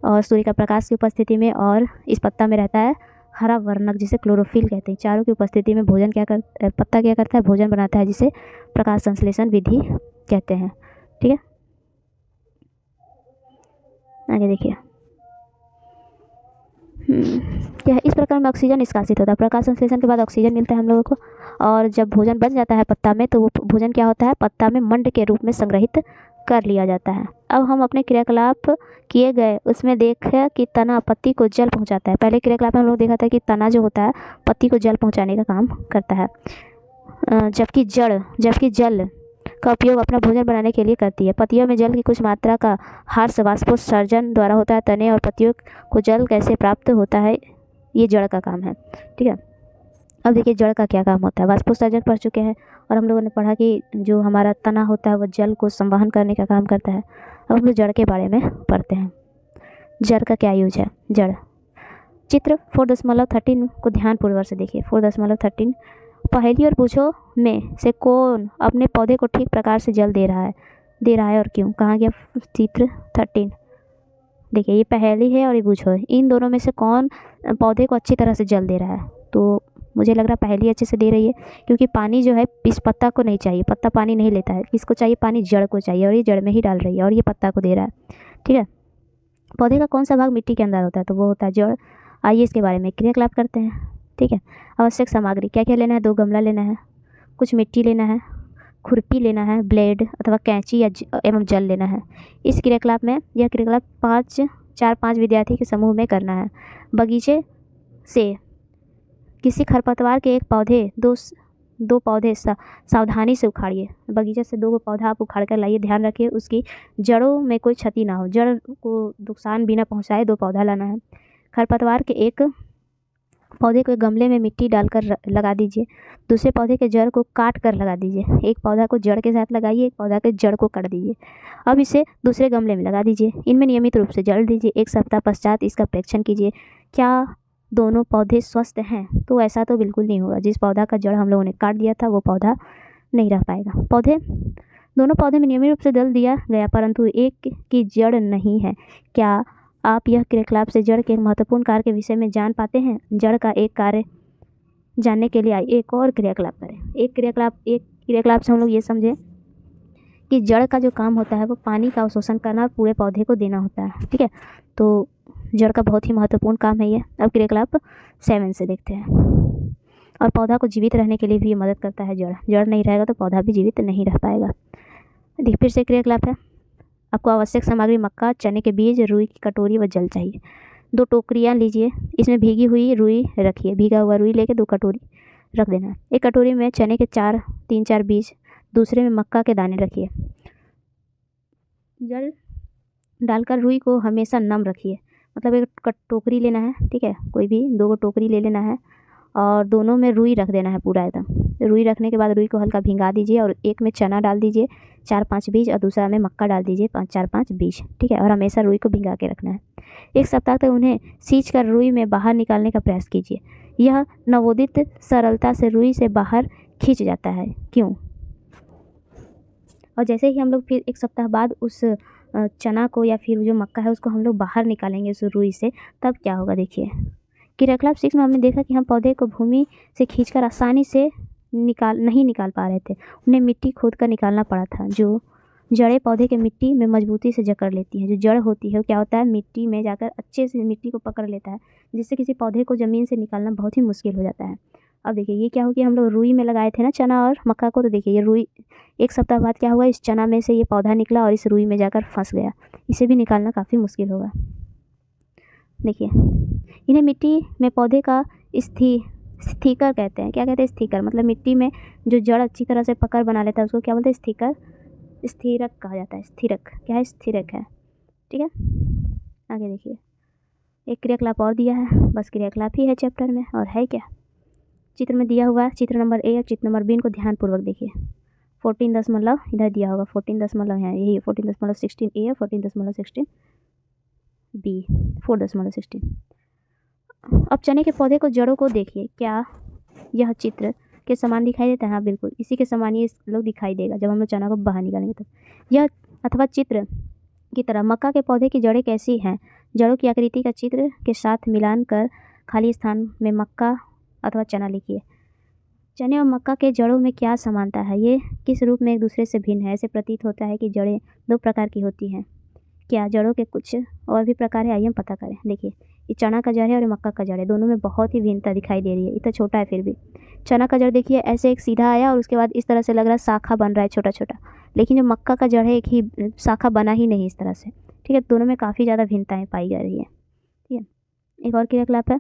और सूर्य का प्रकाश की उपस्थिति में, और इस पत्ता में रहता है हरा वर्णक जिसे क्लोरोफिल कहते हैं। चारों की उपस्थिति में पत्ता क्या करता है, भोजन बनाता है जिसे प्रकाश संश्लेषण विधि कहते हैं, ठीक है। आगे देखिए, क्या है, इस प्रकार में ऑक्सीजन निष्कासित होता है। प्रकाश संश्लेषण के बाद ऑक्सीजन मिलता है हम लोगों को, और जब भोजन बन जाता है पत्ता में तो वो भोजन क्या होता है, पत्ता में मंड के रूप में संग्रहित कर लिया जाता है। अब हम अपने क्रियाकलाप किए गए उसमें देखा कि तना पत्ती को जल पहुंचाता है। पहले क्रियाकलाप में हम लोग देखा था कि तना जो होता है पत्ती को जल पहुंचाने का काम करता है, जबकि जल का उपयोग अपना भोजन बनाने के लिए करती है। पत्तियों में जल की कुछ मात्रा का हर्ष वाष्पोत्सर्जन द्वारा होता है। तने और पत्तियों को जल कैसे प्राप्त होता है, ये जड़ का काम है, ठीक है। अब देखिए जड़ का क्या काम होता है। वाष्पोत्सर्जन पढ़ चुके हैं, और हम लोगों ने पढ़ा कि जो हमारा तना होता है वो जल को संवहन करने का काम करता है। अब हम लोग जड़ के बारे में पढ़ते हैं। जड़ का क्या यूज है, जड़। चित्र 4.13 को ध्यानपूर्वक से देखिए। 4.13, पहेली और पूछो में से कौन अपने पौधे को ठीक प्रकार से जल दे रहा है और क्यों। कहाँ गया चित्र 13, देखिए ये पहेली है और ये पूछो है। इन दोनों में से कौन पौधे को अच्छी तरह से जल दे रहा है, तो मुझे लग रहा है पहेली अच्छे से दे रही है, क्योंकि पानी जो है इस पत्ता को नहीं चाहिए, पत्ता पानी नहीं लेता है, किसको चाहिए, पानी जड़ को चाहिए, और ये जड़ में ही डाल रही है और ये पत्ता को दे रहा है, ठीक है। पौधे का कौन सा भाग मिट्टी के अंदर होता है, तो वो होता है जड़। आइए इसके बारे में क्रियाकलाप करते हैं। ठीक है, आवश्यक सामग्री क्या क्या लेना है, 2 गमला लेना है, कुछ मिट्टी लेना है, खुरपी लेना है, ब्लेड अथवा कैंची एवं जल लेना है। इस क्रियाकलाप में यह क्रियाकलाप 4-5 विद्यार्थी के समूह में करना है। बगीचे से किसी खरपतवार के एक पौधे दो पौधे सावधानी से उखाड़िए। बगीचे से 2 पौधा आप उखाड़ कर लाइए। ध्यान रखिए उसकी जड़ों में कोई क्षति ना हो, जड़ को नुकसान बिना पहुंचाए 2 पौधा लाना है। खरपतवार के एक पौधे को एक गमले में मिट्टी डालकर लगा दीजिए। दूसरे पौधे के जड़ को काट कर लगा दीजिए। एक पौधा को जड़ के साथ लगाइए, एक पौधा के जड़ को काट दीजिए। अब इसे दूसरे गमले में लगा दीजिए। इनमें नियमित रूप से जल दीजिए। 1 सप्ताह पश्चात इसका परीक्षण कीजिए। क्या दोनों पौधे स्वस्थ हैं? तो ऐसा तो बिल्कुल नहीं होगा। जिस पौधा का जड़ हम लोगों ने काट दिया था वो पौधा नहीं रह पाएगा। दोनों पौधे में नियमित रूप से जल दिया गया, परंतु एक की जड़ नहीं है। क्या आप यह क्रियाकलाप से जड़ के एक महत्वपूर्ण कार्य के विषय में जान पाते हैं? जड़ का एक कार्य जानने के लिए आइए एक और क्रियाकलाप करें। एक क्रियाकलाप से हम लोग ये समझें कि जड़ का जो काम होता है वो पानी का अवशोषण करना और पूरे पौधे को देना होता है। ठीक है, तो जड़ का बहुत ही महत्वपूर्ण काम है ये। अब क्रियाकलाप 7 से देखते हैं। और पौधा को जीवित रहने के लिए भी ये मदद करता है। जड़ नहीं रहेगा तो पौधा भी जीवित नहीं रह पाएगा। देखिए फिर से क्रियाकलाप है। आपको आवश्यक सामग्री मक्का, चने के बीज, रुई की कटोरी व जल चाहिए। 2 टोकरियाँ लीजिए, इसमें भीगी हुई रुई रखिए। भीगा हुआ रुई लेके 2 कटोरी रख देना है। एक कटोरी में चने के 3-4 बीज, दूसरे में मक्का के दाने रखिए। जल डालकर रुई को हमेशा नम रखिए। मतलब एक टोकरी लेना है, ठीक है, कोई भी 2 टोकरी ले लेना है और दोनों में रुई रख देना है पूरा एकदम। रुई रखने के बाद रुई को हल्का भिंगा दीजिए और एक में चना डाल दीजिए 4-5 बीज और दूसरा में मक्का डाल दीजिए 4-5 बीज। ठीक है, और हमेशा रुई को भिंगा के रखना है। 1 सप्ताह तक उन्हें सींच कर रुई में बाहर निकालने का प्रयास कीजिए। यह नवोदित सरलता से रुई से बाहर खींच जाता है। क्यों? और जैसे ही हम लोग फिर 1 सप्ताह बाद उस चना को या फिर जो मक्का है उसको हम लोग बाहर निकालेंगे उस रुई से, तब क्या होगा देखिए। क्रियाकलाप 6 में हमने देखा कि हम पौधे को भूमि से खींचकर आसानी से नहीं निकाल पा रहे थे। उन्हें मिट्टी खोद कर निकालना पड़ा था। जो जड़ें पौधे के मिट्टी में मजबूती से जकड़ लेती हैं। जो जड़ होती है वो क्या होता है, मिट्टी में जाकर अच्छे से मिट्टी को पकड़ लेता है, जिससे किसी पौधे को ज़मीन से निकालना बहुत ही मुश्किल हो जाता है। अब देखिए ये क्या हो गया, हम लोग रुई में लगाए थे ना चना और मक्का को, तो देखिए ये रुई 1 सप्ताह बाद क्या हुआ, इस चना में से ये पौधा निकला और इस रुई में जाकर फंस गया। इसे भी निकालना काफ़ी मुश्किल होगा। देखिए इन्हें मिट्टी में पौधे का स्थिकर कहते हैं। क्या कहते हैं? स्थिकर। मतलब मिट्टी में जो जड़ अच्छी तरह से पकड़ बना लेता है उसको क्या बोलते हैं? स्थिकर, स्थिरक कहा जाता है। स्थिरक क्या है? स्थिरक है। ठीक है, आगे देखिए एक क्रियाकलाप और दिया है, बस क्रियाकलाप ही है चैप्टर में, और है क्या। चित्र में दिया हुआ है, चित्र नंबर ए और चित्र नंबर बी, इनको ध्यानपूर्वक देखिए। 14 दशमलव इधर दिया होगा, 14 दशमलव यहाँ यही 14.16 ए और 14.16 बी, 4.16। अब चने के पौधे को जड़ों को देखिए। क्या यह चित्र के समान दिखाई देता है? हाँ बिल्कुल, इसी के समान ये लोग दिखाई देगा जब हम लोग चना को बाहर निकालेंगे तो। यह अथवा चित्र की तरह मक्का के पौधे की जड़ें कैसी हैं? जड़ों की आकृति का चित्र के साथ मिलान कर खाली स्थान में मक्का अथवा चना लिखिए। चने और मक्का के जड़ों में क्या समानता है? ये किस रूप में एक दूसरे से भिन्न है? ऐसे प्रतीत होता है कि जड़ें 2 प्रकार की होती हैं। क्या जड़ों के कुछ और भी प्रकार है? आइए हम पता करें। देखिए ये चना का जड़ है और ये मक्का का जड़ है, दोनों में बहुत ही भिन्नता दिखाई दे रही है। इतना छोटा है फिर भी। चना का जड़ देखिए ऐसे एक सीधा आया और उसके बाद इस तरह से लग रहा है शाखा बन रहा है छोटा छोटा, लेकिन जो मक्का का जड़ है एक ही शाखा बना ही नहीं इस तरह से। ठीक है, दोनों में काफ़ी ज़्यादा भिन्नताएँ पाई जा रही है। ठीक है, एक और क्रियाकलाप है।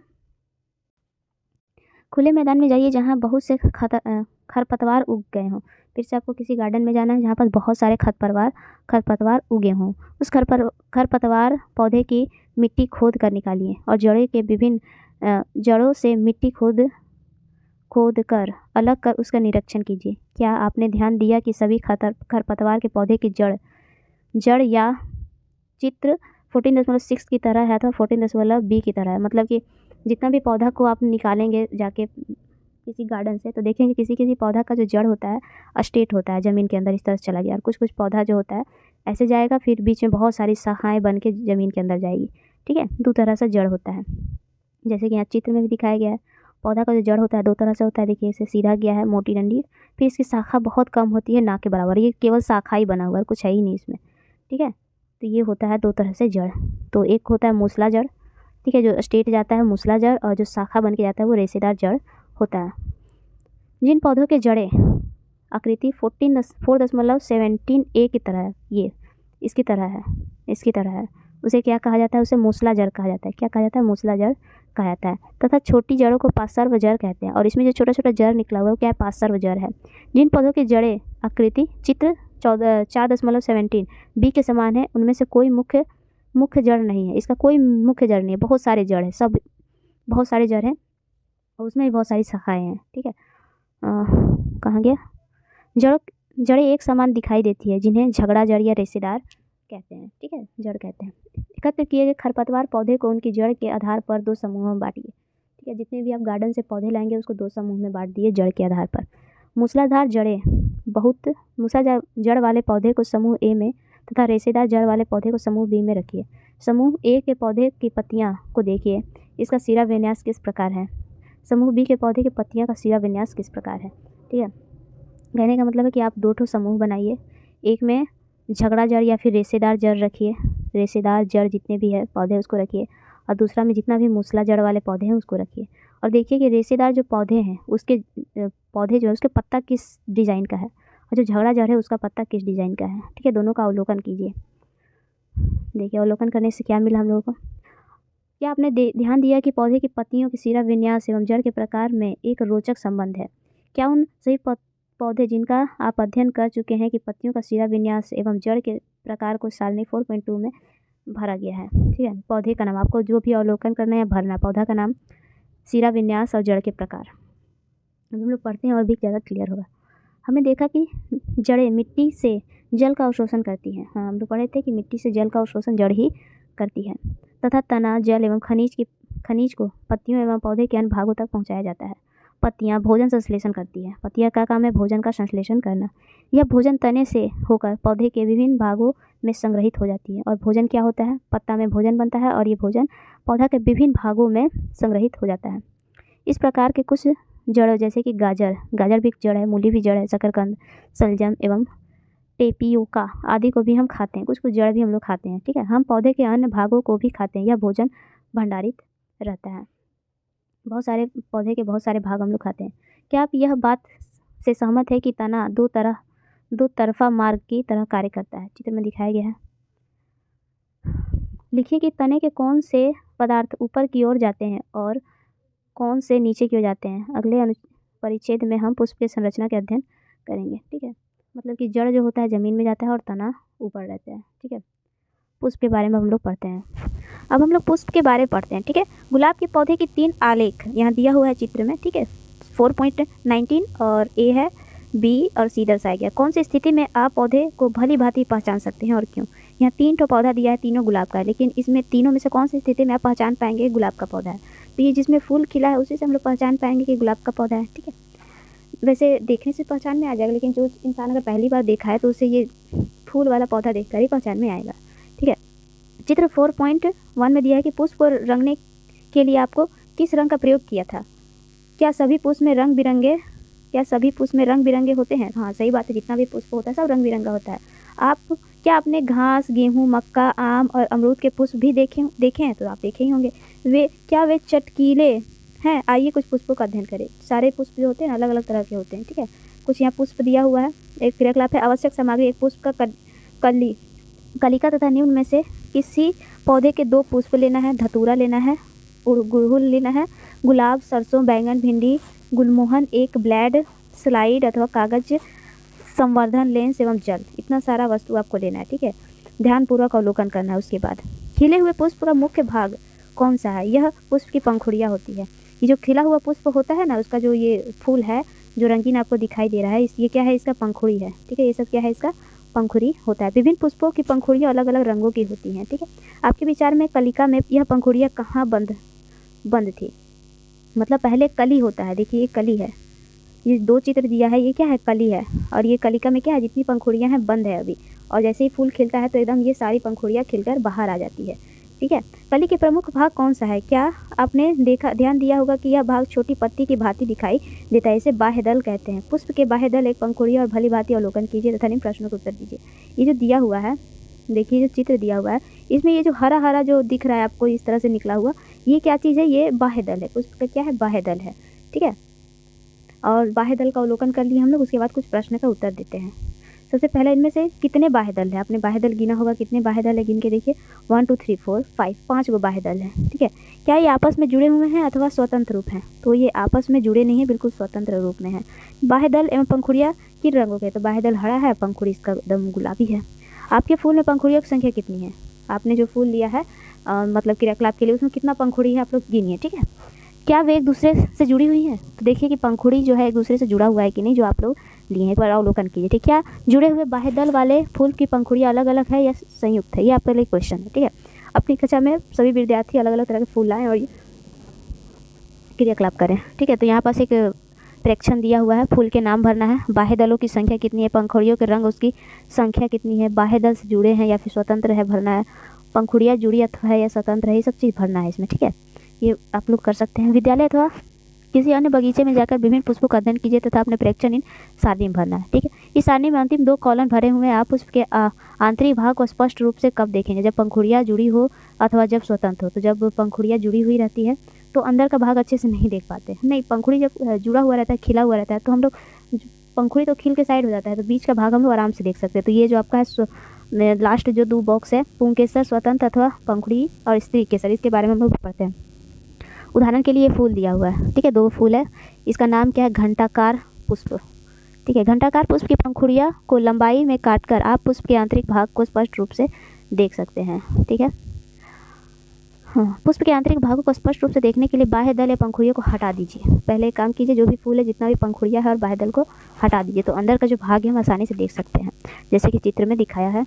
खुले मैदान में जाइए जहाँ बहुत से खरपतवार उग गए हों। फिर से आपको किसी गार्डन में जाना है जहाँ पर बहुत सारे खरपतवार उगे हों। उस खरपतवार पौधे की मिट्टी खोद कर निकालिए और जड़ों से मिट्टी खोद कर अलग कर उसका निरीक्षण कीजिए। क्या आपने ध्यान दिया कि सभी खरपतवार के पौधे की जड़ या चित्र 14.6 की तरह है अथवा 14.b की तरह है? मतलब कि जितना भी पौधा को आप निकालेंगे जाके किसी गार्डन से, तो देखेंगे किसी पौधा का जो जड़ होता है स्ट्रेट होता है, ज़मीन के अंदर इस तरह से चला गया, और कुछ पौधा जो होता है ऐसे जाएगा, फिर बीच में बहुत सारी शाखाएँ बन के ज़मीन के अंदर जाएगी। ठीक है, 2 तरह से जड़ होता है, जैसे कि यहाँ चित्र में भी दिखाया गया है। पौधा का जो जड़ होता है 2 तरह से होता है। देखिए इसे सीधा गया है, मोटी डंडी, फिर इसकी शाखा बहुत कम होती है, ना के बराबर। ये केवल शाखा ही बना हुआ है, कुछ है ही नहीं इसमें। ठीक है, तो तो ये होता है दो तरह से जड़। तो एक होता है मूसला जड़, ठीक है, जो स्टेट जाता है मूसला जड़, और जो शाखा बन के जाता है वो रेशेदार जड़ होता है। जिन पौधों के जड़ें आकृति 4.17a की तरह है, ये इसकी तरह है, उसे क्या कहा जाता है? उसे मूसला जड़ कहा जाता है। क्या कहा जाता है? मूसला जड़ कहा जाता है। तथा छोटी जड़ों को पार्श्व जड़ कहते हैं, और इसमें जो छोटा छोटा जड़ निकला हुआ है वो क्या है? पार्श्व जड़ है। जिन पौधों की जड़ें आकृति चित्र 4.17 बी के समान है, उनमें से कोई मुख्य जड़ नहीं है। इसका कोई मुख्य जड़ नहीं है, बहुत सारे जड़ हैं, सब बहुत सारे जड़ हैं और उसमें भी बहुत सारी शाखाएँ हैं, ठीक है। कहाँ गया? जड़ें एक समान दिखाई देती है, जिन्हें झगड़ा जड़ या रेशेदार कहते हैं, ठीक है, जड़ कहते हैं। एकत्र किए गए खरपतवार पौधे को उनकी जड़ के आधार पर दो समूहों में बांटिए, ठीक है। जितने भी आप गार्डन से पौधे लाएंगे उसको दो समूह में बांट दिए जड़ के आधार पर। मूसलाधार जड़ें मूसलाधार जड़ वाले पौधे को समूह ए में तथा रेशेदार जड़ वाले पौधे को समूह बी में रखिए। समूह ए के पौधे की पत्तियां को देखिए, इसका सिरा विन्यास किस प्रकार है। समूह बी के पौधे की पत्तियां का सिरा विन्यास किस प्रकार है, ठीक है। कहने का मतलब है कि आप दो ठो समूह बनाइए, एक में झगड़ा जड़ या फिर रेशेदार जड़ रखिए, रेशेदार जड़ जितने भी है पौधे उसको रखिए, और दूसरा में जितना भी मूसला जड़ वाले पौधे हैं उसको रखिए। और देखिए कि रेशेदार जो पौधे हैं उसके पौधे जो है उसके पत्ता किस डिज़ाइन का है, और जो झगड़ा जड़ है उसका पत्ता किस डिज़ाइन का है, ठीक है। दोनों का अवलोकन कीजिए। देखिए अवलोकन करने से क्या मिला हम लोगों को। क्या आपने ध्यान दिया कि पौधे की पत्तियों के सिरा विन्यास एवं जड़ के प्रकार में एक रोचक संबंध है। क्या उन सभी पौधे जिनका आप अध्ययन कर चुके हैं कि पत्तियों का सिरा विन्यास एवं जड़ के प्रकार को सारणी 4.2 में भरा गया है, ठीक है। पौधे का नाम आपको जो भी अवलोकन करना है भरना, पौधा का नाम, सिरा विन्यास और जड़ के प्रकार। हम लोग पढ़ते हैं और भी ज़्यादा क्लियर होगा। हमने देखा कि जड़ें मिट्टी से जल का अवशोषण करती हैं। हाँ, हम लोग पढ़े थे कि मिट्टी से जल का अवशोषण जड़ ही करती है, तथा तना, जल एवं खनिज को पत्तियों एवं पौधे के अन्य भागों तक पहुँचाया जाता है। पत्तियाँ भोजन संश्लेषण करती है। पत्तियाँ का काम है भोजन का संश्लेषण करना। यह भोजन तने से होकर पौधे के विभिन्न भागों में संग्रहित हो जाती है। और भोजन क्या होता है? पत्ता में भोजन बनता है और ये भोजन पौधा के विभिन्न भागों में संग्रहित हो जाता है। इस प्रकार के कुछ जड़ जैसे कि गाजर भी एक जड़ है, मूली भी जड़ है, शकरकंद, शलजम एवं टेपियोका आदि को भी हम खाते हैं। कुछ जड़ भी हम लोग खाते हैं, ठीक है। हम पौधे के अन्य भागों को भी खाते हैं। यह भोजन भंडारित रहता है। बहुत सारे पौधे के बहुत सारे भाग हम लोग खाते हैं। क्या आप यह बात से सहमत है कि तना दो तरफा मार्ग की तरह कार्य करता है? चित्र में दिखाया गया है। लिखिए कि तने के कौन से पदार्थ ऊपर की ओर जाते हैं और कौन से नीचे की ओर जाते हैं। अगले परिच्छेद में हम पुष्प की संरचना के अध्ययन करेंगे, ठीक है। मतलब कि जड़ जो होता है ज़मीन में जाता है और तना ऊपर रहता है, ठीक है। पुष्प के बारे में हम लोग पढ़ते हैं। अब हम लोग पुष्प के बारे में पढ़ते हैं, ठीक है। गुलाब के पौधे की 3 आलेख यहाँ दिया हुआ है चित्र में, ठीक है। 4.19 और ए है, बी और सी दर्शाया गया। कौन सी स्थिति में आप पौधे को भली भांति पहचान सकते हैं और क्यों? यहाँ 3 ठो पौधा दिया है, तीनों गुलाब का है, लेकिन इसमें तीनों में से कौन सी स्थिति में आप पहचान पाएंगे गुलाब का पौधा है? तो ये जिसमें फूल खिला है उसी से हम लोग पहचान पाएंगे कि गुलाब का पौधा है, ठीक है। वैसे देखने से पहचान में आ जाएगा, लेकिन जो इंसान अगर पहली बार देखा है तो उसे ये फूल वाला पौधा देखकर ही पहचान में आएगा, ठीक है। चित्र 4.1 में दिया है कि पुष्प को रंगने के लिए आपको किस रंग का प्रयोग किया था? क्या सभी पुष्प में रंग बिरंगे होते हैं? हाँ, सही बात है, जितना भी पुष्प होता है सब रंग बिरंगा होता है। क्या आपने घास, गेहूँ, मक्का, आम और अमरूद के पुष्प भी देखे हैं? तो आप देखे ही होंगे। वे चटकीले हैं? आइए कुछ पुष्पों का अध्ययन करें। सारे पुष्प जो होते हैं अलग अलग तरह के होते हैं, ठीक है। कुछ यहाँ पुष्प दिया हुआ है। एक क्रियाकलाप है आवश्यक सामग्री, एक पुष्प का कलिका तथा निम्न में से किसी पौधे के 2 पुष्प लेना है, धतूरा लेना है, गुड़हल लेना है, गुलाब, सरसों, बैंगन, भिंडी, गुलमोहन, एक ब्लेड, स्लाइड अथवा कागज, संवर्धन, लेंस एवं जल। इतना सारा वस्तु आपको लेना है, ठीक है। ध्यानपूर्वक अवलोकन करना है। उसके बाद खिले हुए पुष्प का मुख्य भाग कौन सा है? यह पुष्प की पंखुड़ियाँ होती है। ये जो खिला हुआ पुष्प होता है ना, उसका जो ये फूल है जो रंगीन आपको दिखाई दे रहा है, ये क्या है? इसका पंखुड़ी है, ठीक है। ये सब क्या है? इसका पंखुड़ी होता है। विभिन्न पुष्पों की पंखुड़ियाँ अलग अलग रंगों की होती हैं, ठीक है। आपके विचार में कलिका में यह पंखुड़ियाँ कहाँ बंद थी? मतलब पहले कली होता है, देखिए ये कली है, ये 2 चित्र दिया है, ये क्या है? कली है। और ये कलिका में क्या है? जितनी पंखुड़ियाँ हैं बंद है अभी, और जैसे ही फूल खिलता है तो एकदम ये सारी पंखुड़ियाँ खिलकर बाहर आ जाती है, ठीक है। कली के प्रमुख भाग कौन सा है? क्या आपने ध्यान दिया होगा कि यह भाग छोटी पत्ती की भांति दिखाई देता है, इसे बाह्य दल कहते हैं। पुष्प के बाह्य दल एक पंखुड़ी और भली भांति अवलोकन कीजिए तथा इन प्रश्नों का उत्तर दीजिए। ये जो दिया हुआ है देखिए जो चित्र दिया हुआ है इसमें ये जो हरा हरा जो दिख रहा है आपको इस तरह से निकला हुआ, ये क्या चीज़ है? ये बाह्य दल है। पुष्प का क्या है? बाह्य दल है। ठीक है, और बाह्य दल का अवलोकन कर लिए हम लोग। उसके बाद कुछ प्रश्न का उत्तर देते हैं। सबसे पहले इनमें से कितने बाह्य दल है? आपने बाह्य दल गिना होगा, कितने बाह्य दल है गिन के देखिए। 1 2 3 4 5, 5 गो बाह्य दल है। ठीक है, क्या ये आपस में जुड़े हुए हैं अथवा स्वतंत्र रूप हैं? तो ये आपस में जुड़े नहीं है, बिल्कुल स्वतंत्र रूप में है। बाह्य दल एवं पंखुड़ियाँ किन रंगों के? तो बाह्य दल हरा है, पंखुड़ी इसका एकदम गुलाबी है। आपके फूल में पंखुड़ियों की संख्या कितनी है? आपने जो फूल लिया है मतलब क्रियाकलाप के लिए, उसमें कितना पंखुड़ी है आप लोग गिनिए। ठीक है, क्या वे एक दूसरे से जुड़ी हुई हैं? तो देखिए कि पंखुड़ी जो है एक दूसरे से जुड़ा हुआ है कि नहीं, जो आप लोग लिए हैं एक बार अवलोकन कीजिए। ठीक, क्या जुड़े हुए बाह्य दल वाले फूल की पंखुड़ियाँ अलग अलग है या संयुक्त है? ये आपके लिए क्वेश्चन है। ठीक है, अपनी कक्षा में सभी विद्यार्थी अलग अलग तरह के फूल लाएँ और ये क्रियाकलाप करें। ठीक है, तो यहाँ पास एक प्रेक्षण दिया हुआ है, फूल के नाम भरना है, बाह्य दलों की संख्या कितनी है, पंखुड़ियों के रंग उसकी संख्या कितनी है, बाह्य दल से जुड़े हैं या फिर स्वतंत्र है भरना है, पंखुड़ियाँ जुड़ी अथवा है या स्वतंत्र है, ये सब चीज़ भरना है इसमें। ठीक है, ये आप लोग कर सकते हैं। विद्यालय अथवा किसी अन्य बगीचे में जाकर विभिन्न पुष्पों का अध्ययन कीजिए तथा अपने प्रेक्षण इन सारणी में भरना है। ठीक है, इस सारणी में अंतिम 2 कॉलम भरे हुए हैं। आप पुष्प के आंतरिक भाग को स्पष्ट रूप से कब देखेंगे? जब पंखुड़ियाँ जुड़ी हो अथवा जब स्वतंत्र हो। तो जब पंखुड़ियाँ जुड़ी हुई रहती है तो अंदर का भाग अच्छे से नहीं देख पाते। नहीं, पंखुड़ी जब जुड़ा हुआ रहता है, खिला हुआ रहता है, तो हम लोग पंखुड़ी तो खिल के साइड हो जाता है, तो बीच का भाग हम लोग आराम से देख सकते हैं। तो ये जो आपका है लास्ट जो 2 बॉक्स है, पुंकेसर, स्वतंत्र अथवा पंखुड़ी और स्त्री केसर, इसके बारे में हम लोग पढ़ते हैं। उदाहरण के लिए फूल दिया हुआ है। ठीक है, 2 फूल है, इसका नाम क्या है? घंटाकार पुष्प। ठीक है, घंटाकार पुष्प की पंखुड़ियाँ को लंबाई में काटकर आप पुष्प के आंतरिक भाग को स्पष्ट रूप से देख सकते हैं। ठीक है, हाँ, पुष्प के आंतरिक भागों को स्पष्ट रूप से देखने के लिए बाह्य दल या पंखुड़ियों को हटा दीजिए। पहले एक काम कीजिए, जो भी फूल है जितना भी पंखुड़ियाँ है और बाह्य दल को हटा दीजिए, तो अंदर का जो भाग है हम आसानी से देख सकते हैं, जैसे कि चित्र में दिखाया है।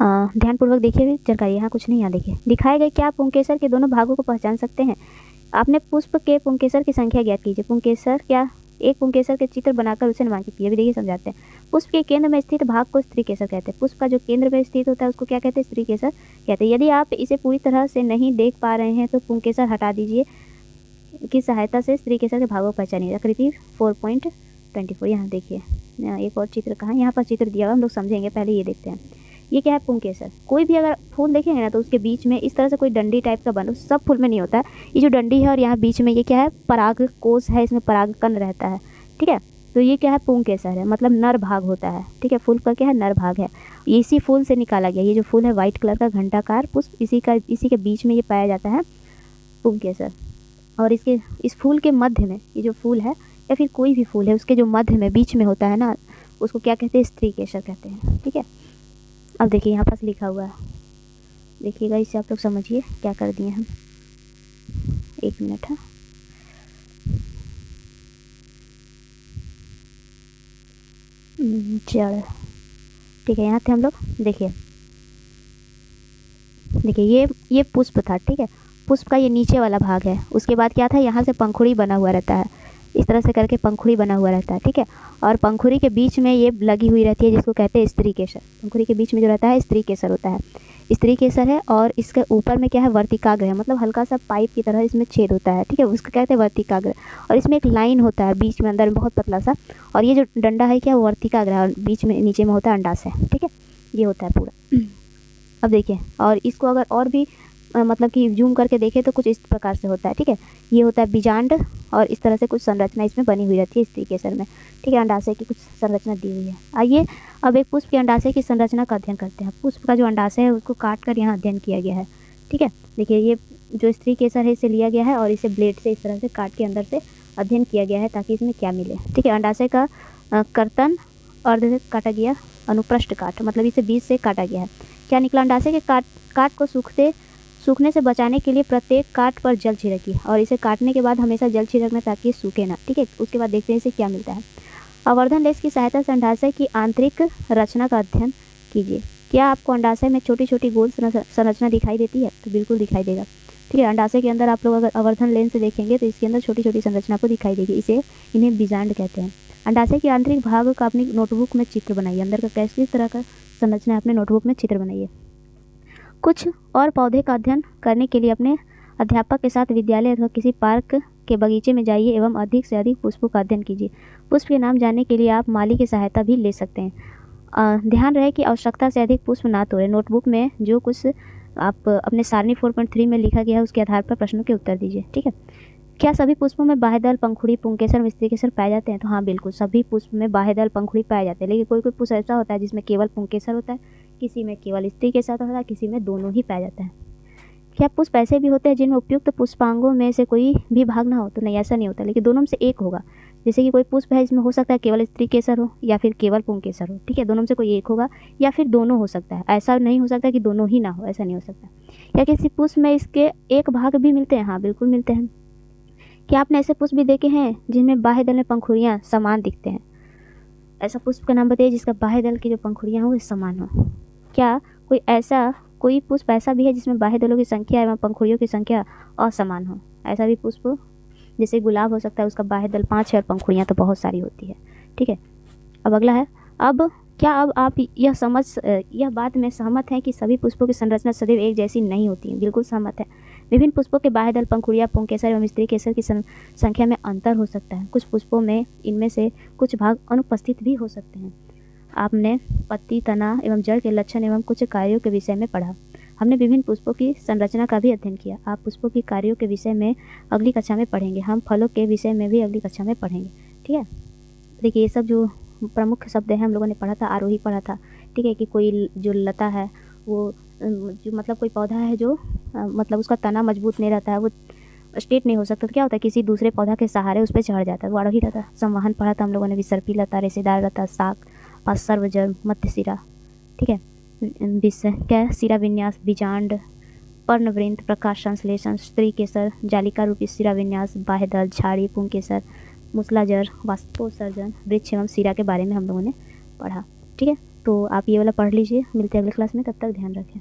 ध्यानपूर्वक देखिए, भी जानकारी यहाँ कुछ नहीं। यहाँ देखिए दिखाए गए, क्या आप पुंकेसर के दोनों भागों को पहचान सकते हैं? आपने पुष्प के पुंकेसर की संख्या ज्ञात कीजिए। पुंकेसर क्या? एक पुंकेसर के चित्र बनाकर उसे नामांकित कीजिए। अभी देखिए समझाते हैं। पुष्प के केंद्र में स्थित भाग को स्त्री केसर कहते हैं। पुष्प का जो केंद्र में स्थित होता है उसको क्या कहते हैं? स्त्री केसर कहते हैं। यदि आप इसे पूरी तरह से नहीं देख पा रहे हैं तो पुंकेसर हटा दीजिए की सहायता से स्त्री केसर के भागों को पहचानिए। आकृति 4.24 यहाँ देखिए। एक और चित्र कहाँ? यहाँ पर चित्र दिया हुआ, हम लोग समझेंगे, पहले ये देखते हैं। ये क्या है? पुंकेसर। कोई भी अगर फूल देखेंगे ना तो उसके बीच में इस तरह से कोई डंडी टाइप का बना, सब फूल में नहीं होता है। ये जो डंडी है और यहाँ बीच में ये क्या है? पराग कोश है, इसमें परागकण रहता है। ठीक है, तो ये क्या है? पुंकेसर है, मतलब नर भाग होता है। ठीक है, फूल का क्या है? नर भाग है। इसी फूल से निकाला गया। ये जो फूल है वाइट कलर का घंटाकार पुष्प, इसी के बीच में ये पाया जाता है पुंकेसर। और इस फूल के मध्य में ये जो फूल है या फिर कोई भी फूल है उसके जो मध्य में बीच में होता है ना, उसको क्या कहते हैं? स्त्री केसर कहते हैं। ठीक है, अब देखिए यहाँ पास लिखा हुआ है, देखिएगा, इससे आप लोग समझिए क्या कर दिए हम। 1 मिनट है। जड़। ठीक है, यहाँ थे हम लोग। देखिए ये पुष्प था। ठीक है, पुष्प का ये नीचे वाला भाग है। उसके बाद क्या था? यहाँ से पंखुड़ी बना हुआ रहता है, इस तरह से करके पंखुड़ी बना हुआ रहता है। ठीक है, और पंखुड़ी के बीच में ये लगी हुई रहती है, जिसको कहते हैं स्त्री केसर। पंखुड़ी के बीच में जो रहता है स्त्री केसर होता है, स्त्री केसर है। और इसके ऊपर में क्या है? वर्तिकाग्र है, मतलब हल्का सा पाइप की तरह इसमें छेद होता है। ठीक है, उसको कहते हैं वर्तिकाग्र। और इसमें एक लाइन होता है बीच में, अंदर में बहुत पतला सा। और ये जो डंडा है क्या? वर्तिकाग्र है, और बीच में नीचे में होता है अंडाशय। ठीक है, ये होता है पूरा। अब देखिए, और इसको अगर और भी मतलब कि जूम करके देखें तो कुछ इस प्रकार से होता है। ठीक है, ये होता है बीजांड, और इस तरह से कुछ संरचना इसमें बनी हुई रहती है स्त्री केसर में। ठीक है, अंडाशय की कुछ संरचना दी हुई है। आइए अब एक पुष्प के अंडाशय की संरचना का अध्ययन करते हैं। पुष्प का जो अंडाशय है उसको काट कर यहाँ अध्ययन किया गया है। ठीक है, देखिए ये जो स्त्री केसर है इसे लिया गया है और इसे ब्लेड से इस तरह से काट के अंदर से अध्ययन किया गया है ताकि इसमें क्या मिले। ठीक है, अंडाशय का कर्तन अर्ध से काटा गया, अनुप्रस्थ काट, मतलब इसे बीच से काटा गया है। क्या निकला? अंडाशय के काट को सूखने से बचाने के लिए प्रत्येक काट पर जल छिड़की, और इसे काटने के बाद हमेशा जल छिड़कना ताकि सूखे ना। ठीक है, उसके बाद देखते हैं इसे क्या मिलता है। आवर्धन लेंस की सहायता से अंडाशय की आंतरिक रचना का अध्ययन कीजिए। क्या आपको अंडाशय में छोटी छोटी गोल संरचना दिखाई देती है? तो बिल्कुल दिखाई देगा। ठीक है, अंडाशय के अंदर आप लोग अगर आवर्धन लेंस से देखेंगे तो इसके अंदर छोटी छोटी संरचना को दिखाई देगी। इन्हें बीजांड कहते हैं। अंडाशय के आंतरिक भाग का अपनी नोटबुक में चित्र बनाइए। अंदर का कैसी तरह का संरचना अपने नोटबुक में चित्र बनाइए। कुछ और पौधे का अध्ययन करने के लिए अपने अध्यापक के साथ विद्यालय अथवा किसी पार्क के बगीचे में जाइए एवं अधिक से अधिक पुष्पों का अध्ययन कीजिए। पुष्प के नाम जानने के लिए आप माली की सहायता भी ले सकते हैं। ध्यान रहे कि आवश्यकता से अधिक पुष्प ना तोड़ें। नोटबुक में जो कुछ आप अपने सारणी 4.3 में लिखा गया है उसके आधार पर प्रश्नों के उत्तर दीजिए। ठीक है। क्या सभी पुष्पों में बाह्यदल, पंखुड़ी, पुंकेसर, मिस्त्रीकेसर पाए जाते हैं? तो हाँ, बिल्कुल सभी पुष्प में बाह्यदल, पंखुड़ी पाए जाते हैं, लेकिन कोई कोई पुष्प ऐसा होता है जिसमें केवल पुंकेसर होता है, किसी में केवल स्त्रीकेसर होता है, किसी में दोनों ही पाया जाता है। क्या पुष्प ऐसे भी होते हैं जिनमें उपयुक्त पुष्पांगों में से कोई भी भाग ना हो? तो नहीं, ऐसा नहीं होता, लेकिन दोनों में से एक होगा। जैसे कि कोई पुष्प है जिसमें हो सकता है केवल स्त्रीकेसर हो या फिर केवल पुंकेसर हो। ठीक है, दोनों में से कोई एक होगा या फिर दोनों हो सकता है। ऐसा नहीं हो सकता कि दोनों ही ना हो, ऐसा नहीं हो सकता। क्या किसी पुष्प में इसके एक भाग भी मिलते हैं? हाँ, बिल्कुल मिलते हैं। क्या आपने ऐसे पुष्प भी देखे हैं जिनमें बाह्य दल में पंखुड़ियाँ समान दिखते हैं? ऐसा पुष्प का नाम बताइए जिसका बाह्य दल की जो पंखुड़ियाँ हो वो समान हो। क्या कोई पुष्प ऐसा भी है जिसमें बाह्य दलों की संख्या एवं पंखुड़ियों की संख्या असमान हो? ऐसा भी पुष्प, जैसे गुलाब हो सकता है, उसका बाह्य दल 5 है और पंखुड़ियाँ तो बहुत सारी होती है। ठीक है। अब अगला है, अब आप यह बात में सहमत हैं कि सभी पुष्पों की संरचना सदैव एक जैसी नहीं होती है? बिल्कुल सहमत है। विभिन्न पुष्पों के बाह्य दल, पंखुड़ियाँ, पुंकेसर एवं स्त्रीकेसर की संख्या में अंतर हो सकता है। कुछ पुष्पों में इनमें से कुछ भाग अनुपस्थित भी हो सकते हैं। आपने पत्ती, तना एवं जड़ के लक्षण एवं कुछ कार्यों के विषय में पढ़ा। हमने विभिन्न पुष्पों की संरचना का भी अध्ययन किया। आप पुष्पों की कार्यों के विषय में अगली कक्षा में पढ़ेंगे। हम फलों के विषय में भी अगली कक्षा में पढ़ेंगे। ठीक है। देखिए, ये सब जो प्रमुख शब्द हैं हम लोगों ने पढ़ा था, आरोही पढ़ा था। ठीक है, कि कोई जो लता है वो जो मतलब कोई पौधा है जो मतलब उसका तना मजबूत नहीं रहता है, वो स्ट्रेट नहीं हो सकता, तो क्या होता है किसी दूसरे पौधा के सहारे उस पर चढ़ जाता है, वो आरोही रहता है। संवहन पढ़ा था हम लोगों ने, विसर्पी लता, रेशेदार लता, शाक और सर्वजल, मध्य सिरा। ठीक है। विषय क्या है? सिरा विन्यास, बीजांड, पर्णवृंत, प्रकाश संश्लेषण, स्त्रीकेसर, जालिका रूपी सिरा विन्यास, बाह्यदल, झाड़ी, पुंकेसर, मूसलाजर, वाष्पोत्सर्जन, वृक्ष एवं सिरा के बारे में हम लोगों ने पढ़ा। ठीक है, तो आप ये वाला पढ़ लीजिए। मिलते हैं अगले क्लास में, तब तक ध्यान रखें।